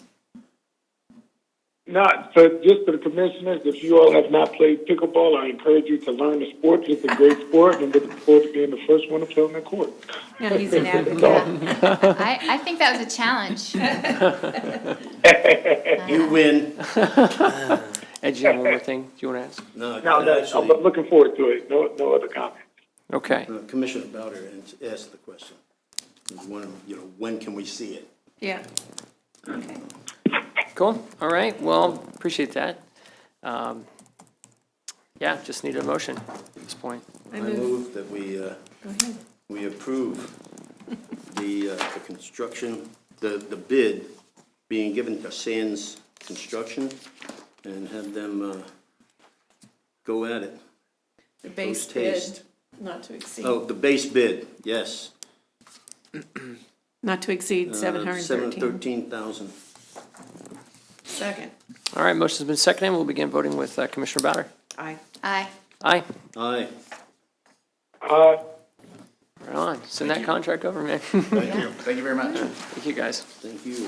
Not for just for the commissioners, if you all have not played pickleball, I encourage you to learn the sport. It's a great sport, and looking forward to being the first one to play on the court. Yeah, he's an advocate. I think that was a challenge. You win. Ed, do you have one more thing do you want to ask? No, No, actually, I'm looking forward to it. No other comment. Okay. Commissioner Bowder asked the question. When can we see it? Yeah. Okay. Cool. All right. Well, appreciate that. Yeah, just need a motion at this point. I move that we, Go ahead. we approve the construction, the bid being given to Sands Construction and have them, go at it. The base Post-haste. bid, not to exceed, Oh, the base bid, yes. not to exceed 713. 713,000. Second. All right, motion's been seconded. We'll begin voting with Commissioner Bowder. Aye. Aye. Aye. Aye. Right on. Send that contract over, man. Thank you. Thank you very much. Thank you, guys. Thank you.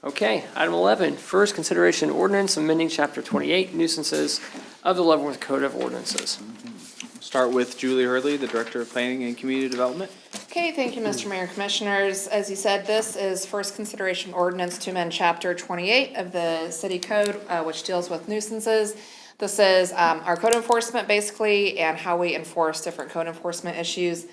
Okay, item 11, first consideration ordinance amending chapter 28 nuisances of the Leavenworth Code of Ordinances. Start with Julie Hurley, the Director of Planning and Community Development. Okay, thank you, Mr. Mayor and Commissioners. As you said, this is first consideration ordinance to amend Chapter 28 of the City Code, which deals with nuisances. This is our code enforcement, basically, and how we enforce different code enforcement issues.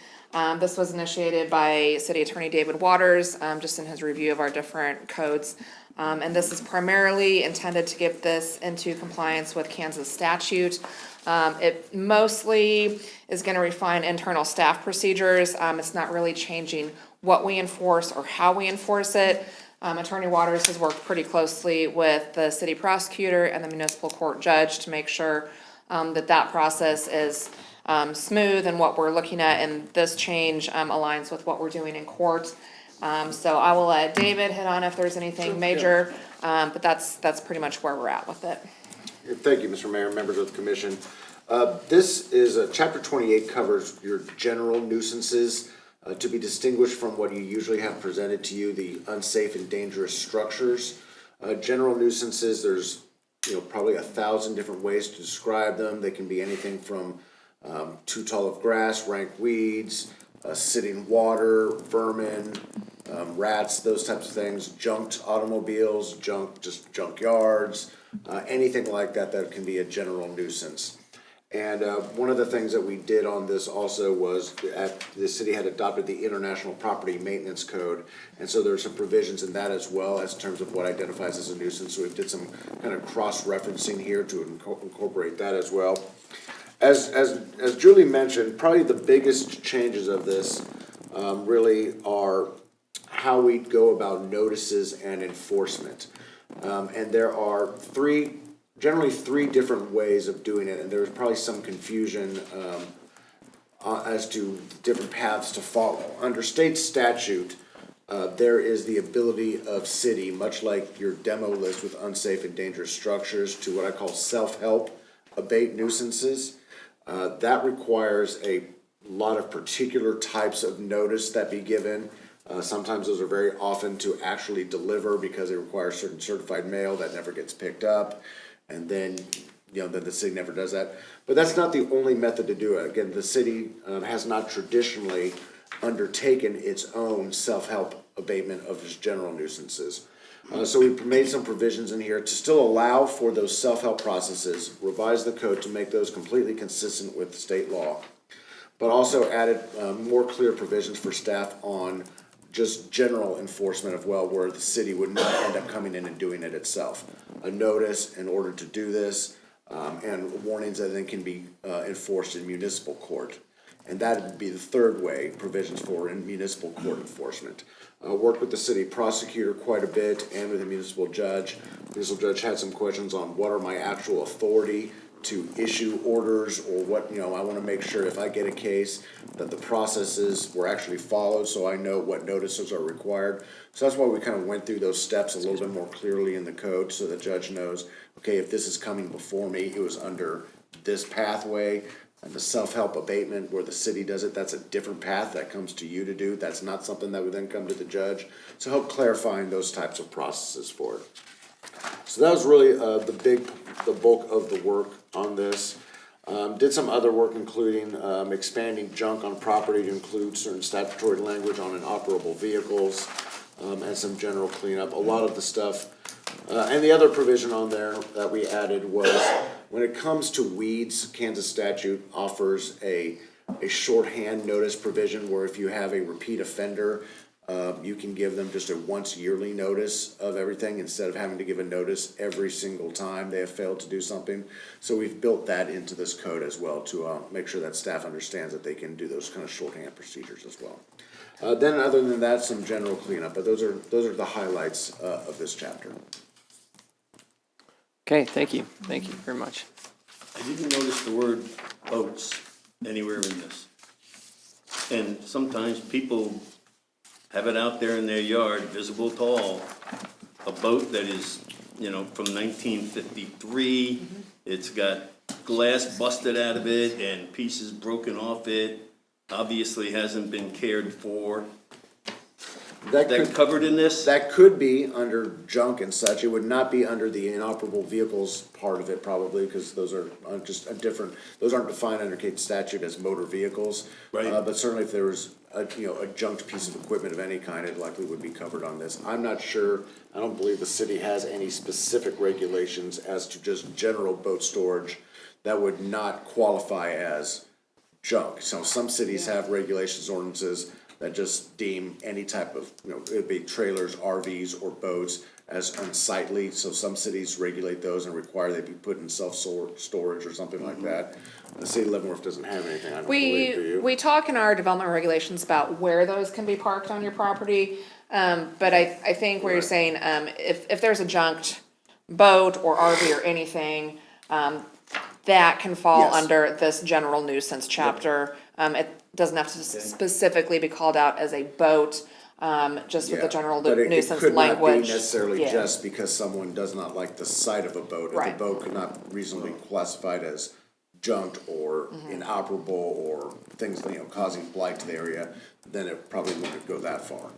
This was initiated by City Attorney David Waters, just in his review of our different codes. And this is primarily intended to get this into compliance with Kansas statute. It mostly is gonna refine internal staff procedures. It's not really changing what we enforce or how we enforce it. Attorney Waters has worked pretty closely with the city prosecutor and the municipal court judge to make sure that process is smooth, and what we're looking at in this change aligns with what we're doing in court. So I will let David hit on if there's anything major, but that's pretty much where we're at with it. Thank you, Mr. Mayor, members of the commission. This is, chapter 28 covers your general nuisances, to be distinguished from what you usually have presented to you, the unsafe and dangerous structures. General nuisances, there's, probably 1,000 different ways to describe them. They can be anything from too tall of grass, rank weeds, sitting water, vermin, rats, those types of things, junked automobiles, junk yards, anything like that that can be a general nuisance. And one of the things that we did on this also was the city had adopted the International Property Maintenance Code, and so there are some provisions in that as well as in terms of what identifies as a nuisance. So we did some kind of cross-referencing here to incorporate that as well. As Julie mentioned, probably the biggest changes of this really are how we go about notices and enforcement. And there are generally three different ways of doing it, and there's probably some confusion as to different paths to follow. Under state statute, there is the ability of city, much like your demo list with unsafe and dangerous structures, to what I call self-help abate nuisances. That requires a lot of particular types of notice that be given. Sometimes those are very often to actually deliver because they require certain certified mail that never gets picked up. And then, then the city never does that. But that's not the only method to do it. Again, the city has not traditionally undertaken its own self-help abatement of just general nuisances. So we've made some provisions in here to still allow for those self-help processes, revise the code to make those completely consistent with state law, but also added more clear provisions for staff on just general enforcement of where the city would not end up coming in and doing it itself. A notice in order to do this, and warnings that then can be enforced in municipal court. And that would be the third way, provisions for in municipal court enforcement. Worked with the city prosecutor quite a bit and with the municipal judge. The municipal judge had some questions on what are my actual authority to issue orders, or what, I want to make sure if I get a case that the processes were actually followed, so I know what notices are required. So that's why we kind of went through those steps a little bit more clearly in the code, so the judge knows, okay, if this is coming before me, it was under this pathway. And the self-help abatement where the city does it, that's a different path that comes to you to do. That's not something that would then come to the judge. So help clarifying those types of processes for it. So that was really the bulk of the work on this. Did some other work, including expanding junk on property to include certain statutory language on inoperable vehicles, and some general cleanup. A lot of the stuff, and the other provision on there that we added was when it comes to weeds, Kansas statute offers a shorthand notice provision where if you have a repeat offender, you can give them just a once yearly notice of everything instead of having to give a notice every single time they have failed to do something. So we've built that into this code as well to make sure that staff understands that they can do those kind of shorthand procedures as well. Then other than that, some general cleanup, but those are the highlights of this chapter. Okay, thank you very much. I didn't notice the word boats anywhere in this. And sometimes people have it out there in their yard, visible to all, a boat that is, from 1953. It's got glass busted out of it and pieces broken off it. Obviously hasn't been cared for. That covered in this? That could be under junk and such. It would not be under the inoperable vehicles part of it probably, because those are just a different, those aren't defined under Kansas statute as motor vehicles. Right. But certainly if there was a junked piece of equipment of any kind, it likely would be covered on this. I'm not sure, I don't believe the city has any specific regulations as to just general boat storage that would not qualify as junk. So some cities have regulations, ordinances that just deem any type of, it'd be trailers, RVs, or boats as unsightly, so some cities regulate those and require they be put in self-storage or something like that. The city of Leavenworth doesn't have anything, I don't believe, do you? We talk in our development regulations about where those can be parked on your property. But I think where you're saying, if there's a junked boat or RV or anything, that can fall Yes. under this general nuisance chapter. It doesn't have to specifically be called out as a boat, just with the Yeah, general but it nuisance could not be language. necessarily Yeah. just because someone does not like the sight of a boat. If Right. the boat could not reasonably be classified as junked or inoperable or things, causing blight to the area, then it probably wouldn't go that far.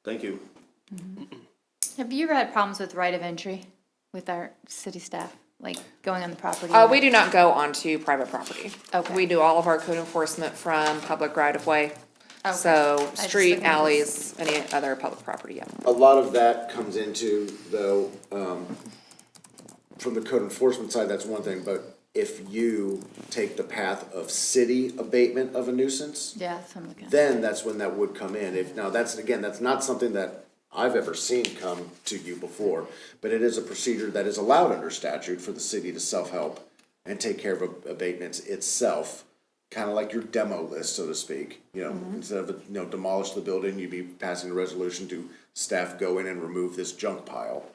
Thank you. Have you ever had problems with right of entry with our city staff, like going on the property? We do not go onto private property. Okay. We do all of our code enforcement from public right of way. Okay. So I just street, didn't know. alleys, any other public property, yeah. A lot of that comes into, though, from the code enforcement side, that's one thing, but if you take the path of city abatement of a nuisance, Yeah, that's what I'm looking at. then that's when that would come in. Now, that's not something that I've ever seen come to you before, but it is a procedure that is allowed under statute for the city to self-help and take care of abatements itself, kind of like your demo list, so to speak. Instead of, demolish the building, you'd be passing a resolution to staff go in and remove this junk pile.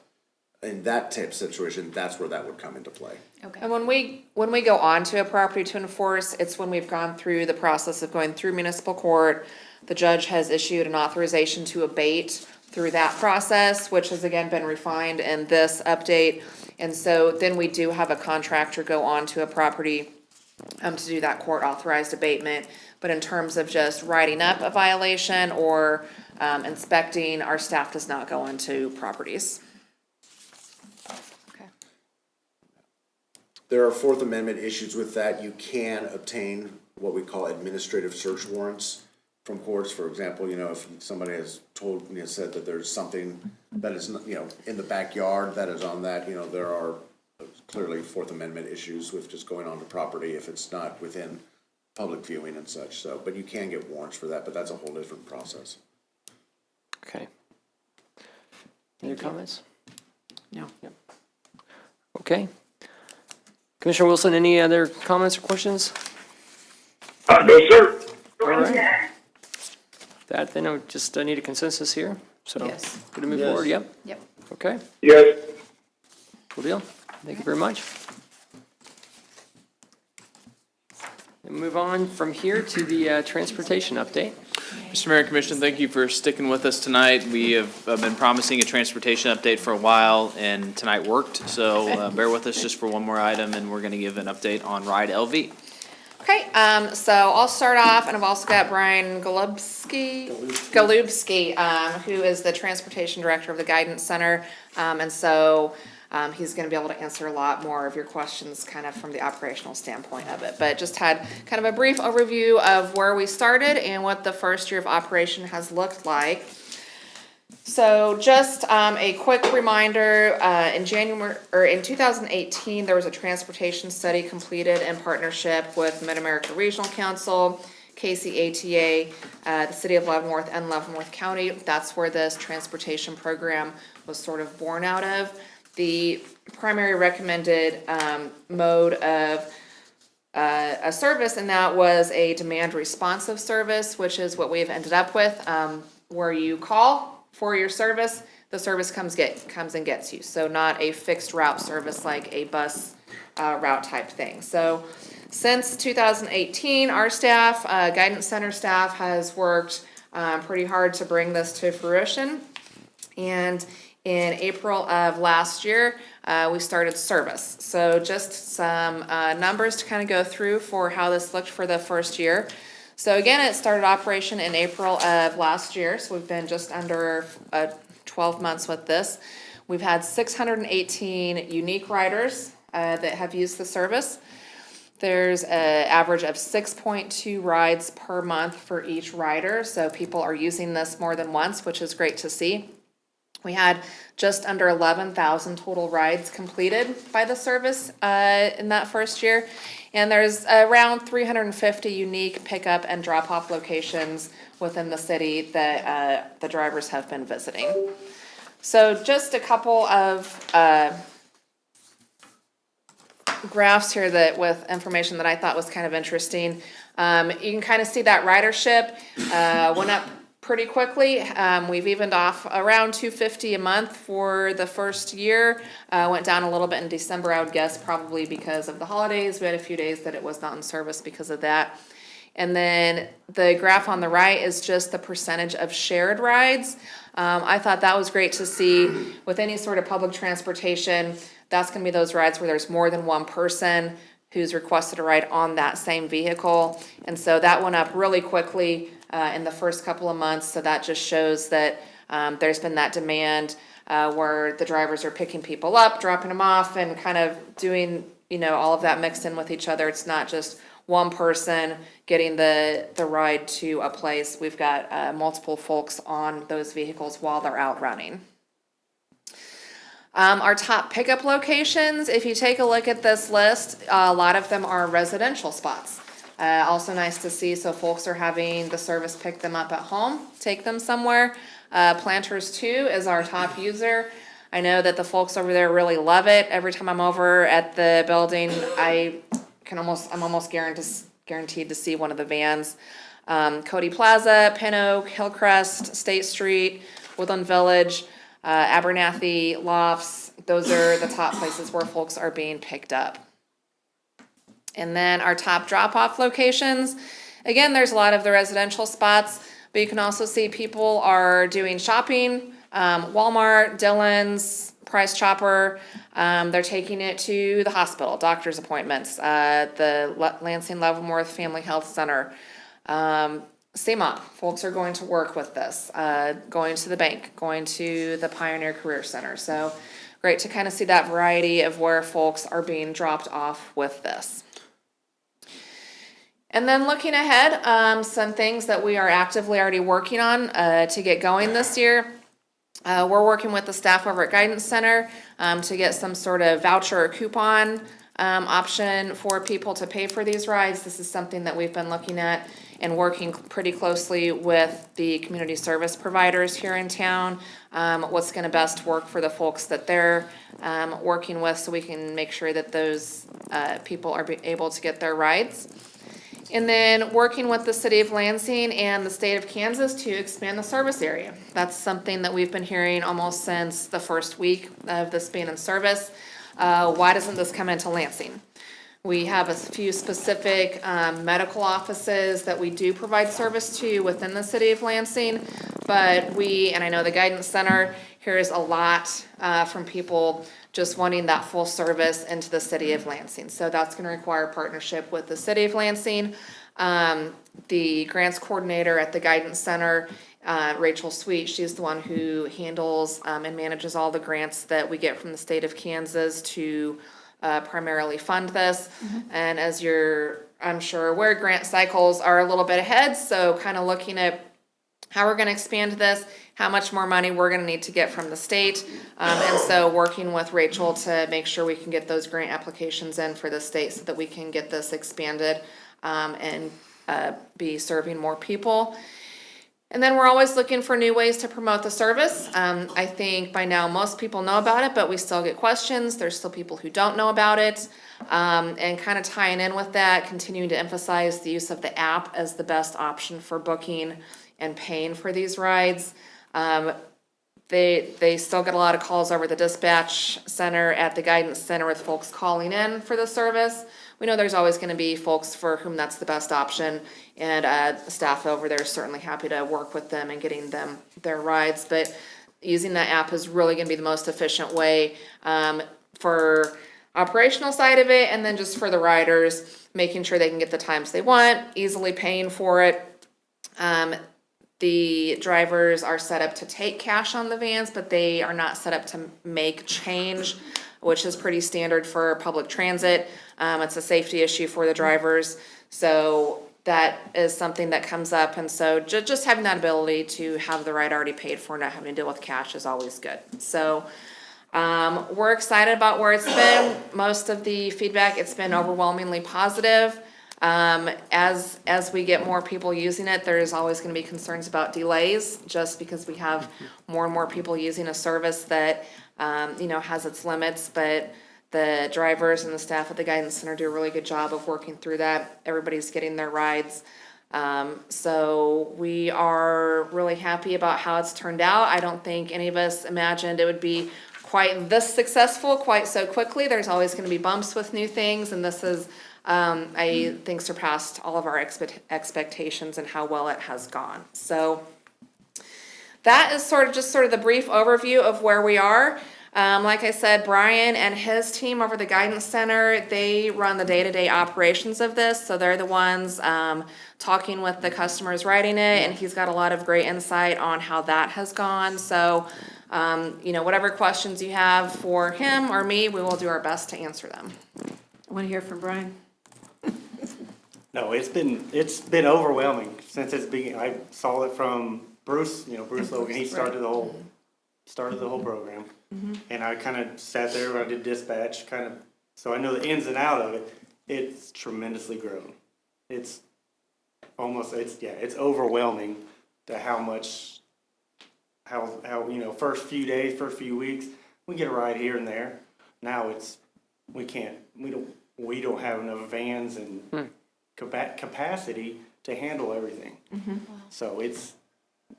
In that type of situation, that's where that would come into play. Okay. And when we go onto a property to enforce, it's when we've gone through the process of going through municipal court. The judge has issued an authorization to abate through that process, which has again been refined in this update. And so then we do have a contractor go onto a property to do that court authorized abatement. But in terms of just writing up a violation or inspecting, our staff does not go onto properties. There are Fourth Amendment issues with that. You can obtain what we call administrative search warrants from courts. For example, if somebody has said that there's something that is, in the backyard that is on that, there are clearly Fourth Amendment issues with just going onto property if it's not within public viewing and such. So, but you can get warrants for that, but that's a whole different process. Okay. Any other comments? No. Yep. Okay. Commissioner Wilson, any other comments or questions? No, sir. All right. That, then I just need a consensus here, so. Yes. Good to move Yes. forward, yep? Yep. Okay, Yes. cool deal. Thank you very much. And move on from here to the transportation update. Mr. Mayor and Commission, thank you for sticking with us tonight. We have been promising a transportation update for a while, and tonight worked. So bear with us just for one more item, and we're going to give an update on Ride LV. Okay, so I'll start off, and I've also got Brian Galubsky, who is the Transportation Director of the Guidance Center. And so he's gonna be able to answer a lot more of your questions kind of from the operational standpoint of it. But just had kind of a brief overview of where we started and what the first year of operation has looked like. So just a quick reminder, in 2018, there was a transportation study completed in partnership with Mid-America Regional Council, KCATA, the City of Leavenworth, and Leavenworth County. That's where this transportation program was sort of born out of. The primary recommended mode of a service, and that was a demand responsive service, which is what we've ended up with, where you call for your service, the service comes and gets you. So not a fixed route service like a bus route type thing. So since 2018, our staff, Guidance Center staff, has worked pretty hard to bring this to fruition. And in April of last year, we started service. So just some numbers to kind of go through for how this looked for the first year. So again, it started operation in April of last year, so we've been just under 12 months with this. We've had 618 unique riders that have used the service. There's an average of 6.2 rides per month for each rider, so people are using this more than once, which is great to see. We had just under 11,000 total rides completed by the service in that first year. And there's around 350 unique pickup and drop-off locations within the city that the drivers have been visiting. So just a couple of graphs here that with information that I thought was kind of interesting. You can kind of see that ridership went up pretty quickly. We've evened off around 250 a month for the first year. Went down a little bit in December, I would guess, probably because of the holidays. We had a few days that it was not in service because of that. And then the graph on the right is just the percentage of shared rides. I thought that was great to see with any sort of public transportation. That's going to be those rides where there's more than one person who's requested a ride on that same vehicle. And so that went up really quickly in the first couple of months. So that just shows that there's been that demand where the drivers are picking people up, dropping them off, and kind of doing, all of that mixed in with each other. It's not just one person getting the ride to a place. We've got multiple folks on those vehicles while they're out running. Our top pickup locations, if you take a look at this list, a lot of them are residential spots. Also nice to see, so folks are having the service pick them up at home, take them somewhere. Planters 2 is our top user. I know that the folks over there really love it. Every time I'm over at the building, I'm almost guaranteed to see one of the vans. Cody Plaza, Pin Oak, Hillcrest, State Street, Woodland Village, Abernathy, Lofts, those are the top places where folks are being picked up. And then our top drop-off locations, again, there's a lot of the residential spots, but you can also see people are doing shopping, Walmart, Dillon's, Price Chopper, they're taking it to the hospital, doctor's appointments, the Lansing Leavenworth Family Health Center, CMOP, folks are going to work with this, going to the bank, going to the Pioneer Career Center. So great to kind of see that variety of where folks are being dropped off with this. And then looking ahead, some things that we are actively already working on to get going this year. We're working with the staff over at Guidance Center to get some sort of voucher or coupon option for people to pay for these rides. This is something that we've been looking at and working pretty closely with the community service providers here in town. What's going to best work for the folks that they're working with, so we can make sure that those people are able to get their rides. And then working with the city of Lansing and the state of Kansas to expand the service area. That's something that we've been hearing almost since the first week of this being in service. Why doesn't this come into Lansing? We have a few specific medical offices that we do provide service to within the city of Lansing, but and I know the Guidance Center hears a lot from people just wanting that full service into the city of Lansing. So that's going to require partnership with the city of Lansing. The grants coordinator at the Guidance Center, Rachel Sweet, she's the one who handles and manages all the grants that we get from the state of Kansas to primarily fund this. And as I'm sure aware, grant cycles are a little bit ahead, so kind of looking at how we're going to expand this, how much more money we're going to need to get from the state, and so working with Rachel to make sure we can get those grant applications in for the state so that we can get this expanded and be serving more people. And then we're always looking for new ways to promote the service. I think by now most people know about it, but we still get questions. There's still people who don't know about it. And kind of tying in with that, continuing to emphasize the use of the app as the best option for booking and paying for these rides. They still get a lot of calls over the dispatch center at the Guidance Center with folks calling in for the service. We know there's always going to be folks for whom that's the best option, and the staff over there is certainly happy to work with them and getting them their rides, but using that app is really going to be the most efficient way for operational side of it, and then just for the riders, making sure they can get the times they want, easily paying for it. The drivers are set up to take cash on the vans, but they are not set up to make change, which is pretty standard for public transit. It's a safety issue for the drivers, so that is something that comes up, and so just having that ability to have the ride already paid for, not having to deal with cash, is always good. So we're excited about where it's been. Most of the feedback, it's been overwhelmingly positive. As we get more people using it, there's always gonna be concerns about delays, just because we have more and more people using a service that, has its limits, but the drivers and the staff at the guidance center do a really good job of working through that. Everybody's getting their rides. So we are really happy about how it's turned out. I don't think any of us imagined it would be quite this successful quite so quickly. There's always gonna be bumps with new things, and this is, I think, surpassed all of our expectations and how well it has gone. So that is sort of the brief overview of where we are. Like I said, Brian and his team over the guidance center, they run the day-to-day operations of this, so they're the ones talking with the customers writing it, and he's got a lot of great insight on how that has gone. So, whatever questions you have for him or me, we will do our best to answer them. I want to hear from Brian. No, it's been overwhelming since its beginning. I saw it from Bruce, Bruce Logan. He started the whole program, and I kind of sat there when I did dispatch, so I know the ins and out of it. It's tremendously grown. It's overwhelming to how first few days, first few weeks we get a ride here and there. Now we don't have enough vans and capacity to handle everything. So it's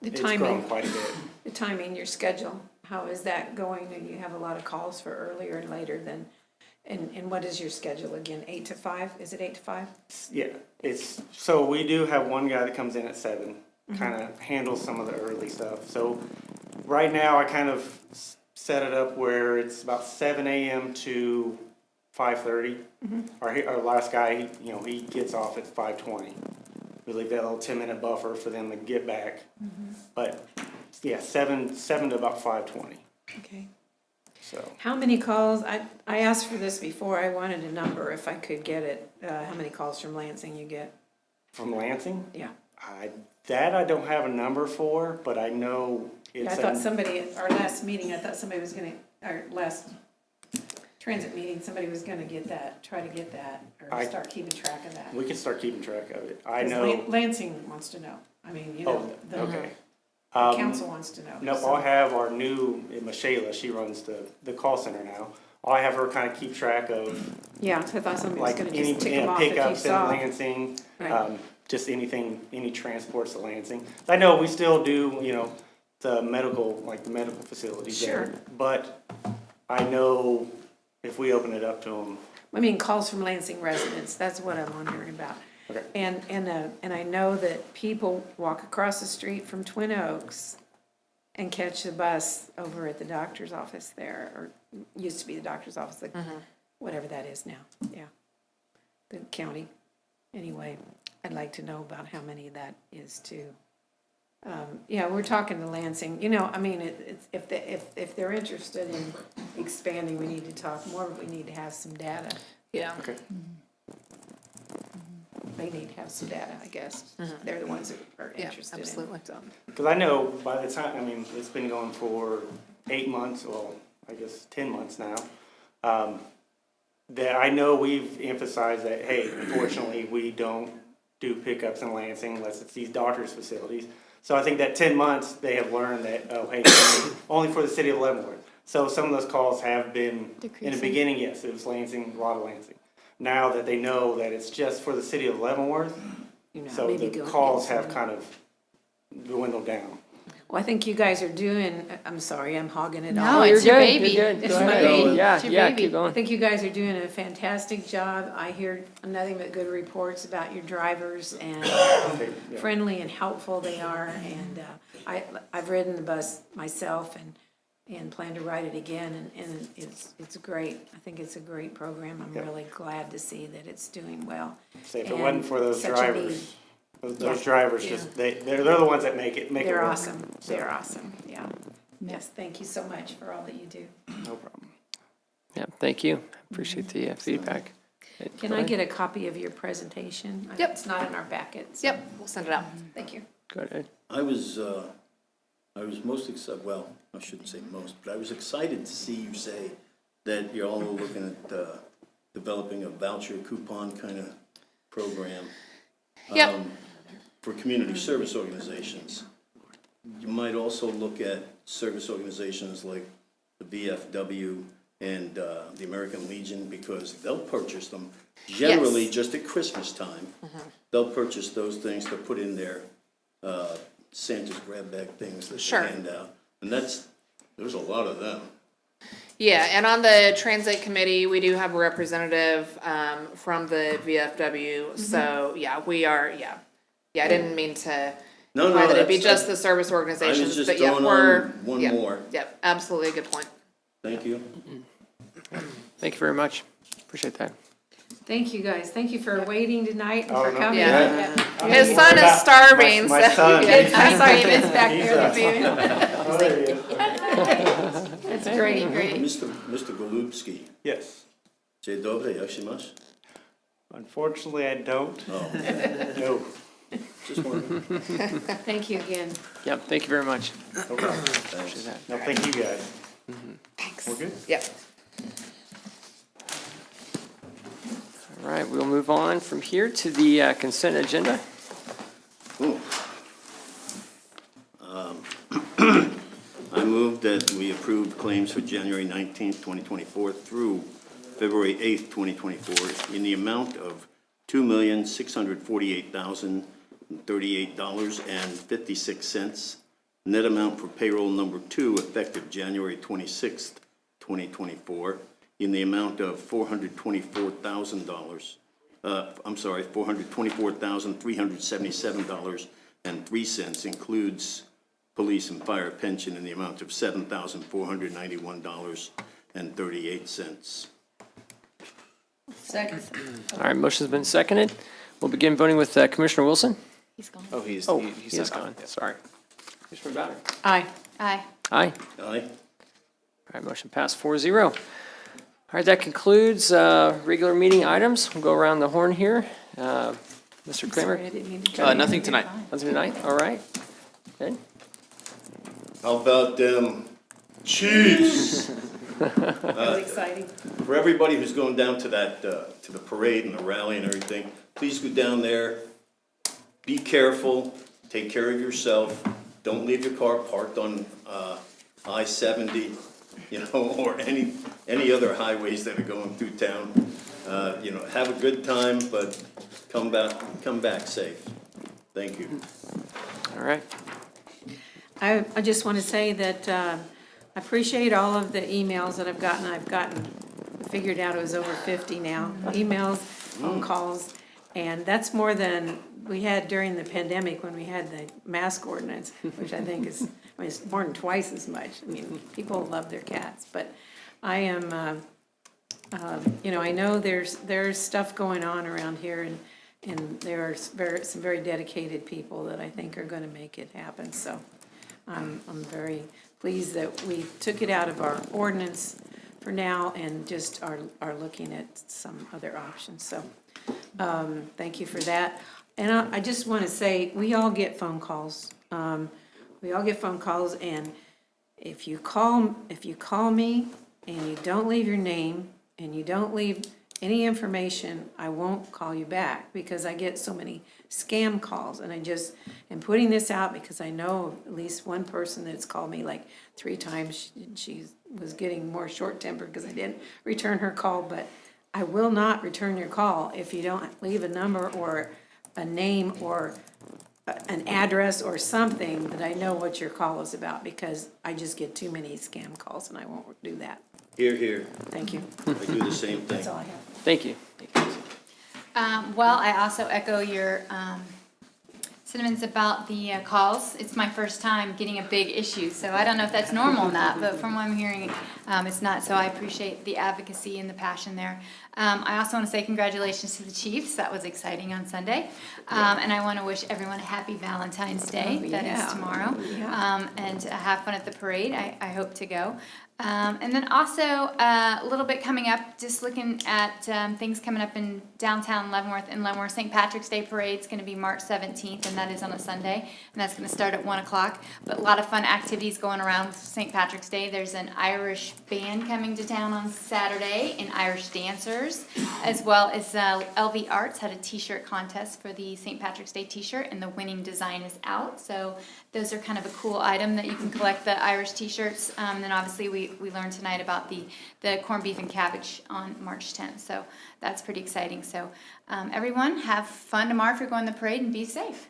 grown quite a bit. The timing, your schedule, how is that going? And you have a lot of calls for earlier and later than, and what is your schedule again? 8 to 5? Is it 8 to 5? Yeah, so we do have one guy that comes in at 7, kind of handles some of the early stuff. So right now I kind of set it up where it's about 7 a.m. to 5:30. Our last guy, he gets off at 5:20. We leave that little 10-minute buffer for them to get back. But yeah, 7 to about 5:20. Okay. So how many calls? I asked for this before. I wanted a number if I could get it. How many calls from Lansing you get? From Lansing? Yeah. I don't have a number for, but I know it's. I thought somebody at our last meeting. Our last transit meeting, somebody was going to try to get that, or start keeping track of that. We can start keeping track of it. I know. Lansing wants to know. I mean, okay. The council wants to know. No, so. I'll have our new, Michelle, she runs the call center now. I'll have her kind of keep track of. Yeah, I thought somebody was going to just tick them off pickups in Lansing, just any transports to Lansing. I know we still do, the medical facilities there. But I know if we open it up to them. I mean, calls from Lansing residents, that's what I'm wondering about. Okay. And I know that people walk across the street from Twin Oaks and catch the bus over at the doctor's office there, or used to be the doctor's office, whatever that is now, yeah. The county, anyway, I'd like to know about how many that is too. Yeah, we're talking to Lansing, I mean, if they're interested in expanding, we need to talk more, but we need to have some data. Yeah. Okay. They need to have some data, I guess. They're the ones that are interested in. Absolutely. Because I know by the time, it's been going for 8 months, well, I guess 10 months now, that I know we've emphasized that, hey, unfortunately, we don't do pickups in Lansing unless it's these doctors' facilities. So I think that 10 months, they have learned that, only for the city of Leavenworth. So some of those calls have been, in the beginning, yes, it was Lansing, a lot of Lansing. Now that they know that it's just for the city of Leavenworth, so the calls have kind of dwindled down. Well, I think you guys are doing, I'm sorry, I'm hogging it all. No, it's your baby. You're good. It's Go my ahead. baby. Yeah, keep going. I think you guys are doing a fantastic job. I hear nothing but good reports about your drivers and how friendly and helpful they are. And I've ridden the bus myself and plan to ride it again, and it's great. I think it's a great program. I'm really glad to see that it's doing well. Say if it wasn't for those drivers, those drivers just they're the ones that make it. They're awesome. They're awesome. Yeah. Yes. Thank you so much for all that you do. No problem. Yeah, thank you. Appreciate the feedback. Can I get a copy of your presentation? Yep. It's not in our packets. Yep, we'll send it out. Thank you. Go ahead. I was most excited, well, I shouldn't say most, but I was excited to see you say that you're all looking at developing a voucher coupon kind of program. Yep. For community service organizations. You might also look at service organizations like the VFW and the American Legion, because they'll purchase them generally just at Christmas time. They'll purchase those things to put in their Santa's grab bag things that they hand out. And there's a lot of them. Yeah, and on the transit committee, we do have a representative from the VFW. So yeah, we are. Yeah, I didn't mean to. No, that it'd be that's- just the service organizations, I was just but yeah, throwing we're on one yeah, more. Yep, absolutely a good point. Thank you. Thank you very much. Appreciate that. Thank you, guys. Thank you for waiting tonight and Oh, for no. coming. Yeah. Yeah. His son is starving, My so. son. I'm sorry, it's back He's there, up. the baby. Oh, there he is. That's great. Mr. Golubski. Yes. Dzień dobry, jak się masz? Unfortunately, I don't. Oh, No. just wondering. Thank you again. Yep, thank you very much. No problem. Appreciate that. No, thank you guys. Thanks. We're good? Yep. All right, we'll move on from here to the consent agenda. Ooh. I move that we approve claims for January 19th, 2024 through February 8th, 2024 in the amount of $2,648,038.56. Net amount for payroll number 2 effective January 26th, 2024 in the amount of $424,000. $424,377.03 includes police and fire pension in the amount of $7,491.38. Second. All right, motion's been seconded. We'll begin voting with Commissioner Wilson. He's gone. Oh, he's He is gone, sorry. Commissioner Bowder. Aye. Aye. Aye. Aye. All right, motion passed 4-0. All right, that concludes regular meeting items. We'll go around the horn here. Mr. Kramer? Sorry, I didn't mean to Nothing tonight. Nothing tonight, all right. Good. How about them Chiefs? That was exciting. For everybody who's going down to that, to the parade and the rally and everything, please go down there. Be careful, take care of yourself. Don't leave your car parked on I-70, or any other highways that are going through town. Have a good time, but come back safe. Thank you. All right. I just want to say that I appreciate all of the emails that I've gotten. I figured out it was over 50 now. Emails, phone calls, and that's more than we had during the pandemic when we had the mask ordinance, which I think is, it's more than twice as much. I mean, people love their cats, but I am, I know there's stuff going on around here, and there are some very dedicated people that I think are going to make it happen. So I'm very pleased that we took it out of our ordinance for now and just are looking at some other options. So thank you for that. And I just want to say, we all get phone calls. We all get phone calls, and if you call me and you don't leave your name and you don't leave any information, I won't call you back because I get so many scam calls. And I just am putting this out because I know at least one person that's called me like 3 times. She was getting more short-tempered because I didn't return her call. But I will not return your call if you don't leave a number or a name or an address or something that I know what your call is about, because I just get too many scam calls and I won't do that. Here, here. Thank you. I do the same thing. That's all I have. Thank you. Well, I also echo your sentiments about the calls. It's my first time getting a big issue, so I don't know if that's normal or not, but from what I'm hearing, it's not. So I appreciate the advocacy and the passion there. I also want to say congratulations to the Chiefs. That was exciting on Sunday. And I want to wish everyone a happy Valentine's Day. Oh, That yeah. is tomorrow. Yeah. And have fun at the parade. I hope to go. And then also, a little bit coming up, just looking at things coming up in downtown Leavenworth and Leavenworth. St. Patrick's Day Parade's going to be March 17th, and that is on a Sunday, and that's going to start at 1 o'clock. But a lot of fun activities going around with St. Patrick's Day. There's an Irish band coming to town on Saturday, and Irish dancers, as well as LV Arts had a t-shirt contest for the St. Patrick's Day t-shirt, and the winning design is out. So those are kind of a cool item that you can collect, the Irish t-shirts. And then obviously we learned tonight about the corned beef and cabbage on March 10th. So that's pretty exciting. So everyone, have fun tomorrow if you're going to the parade, and be safe.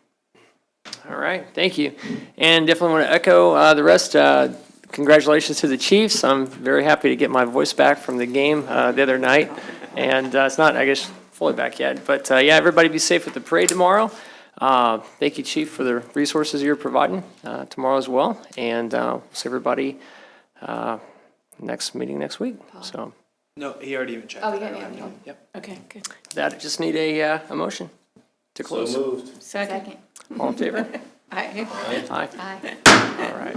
All right, thank you. And definitely want to echo the rest. Congratulations to the Chiefs. I'm very happy to get my voice back from the game the other night. And it's not, I guess, fully back yet. But yeah, everybody be safe with the parade tomorrow. Thank you, Chief, for the resources you're providing tomorrow as well. And we'll see everybody next meeting next week. So No, he already even checked. Oh, you got me. Yep. Okay, good. that just need a motion to close. So moved. Second. All in favor? Aye. Aye. Bye. All right.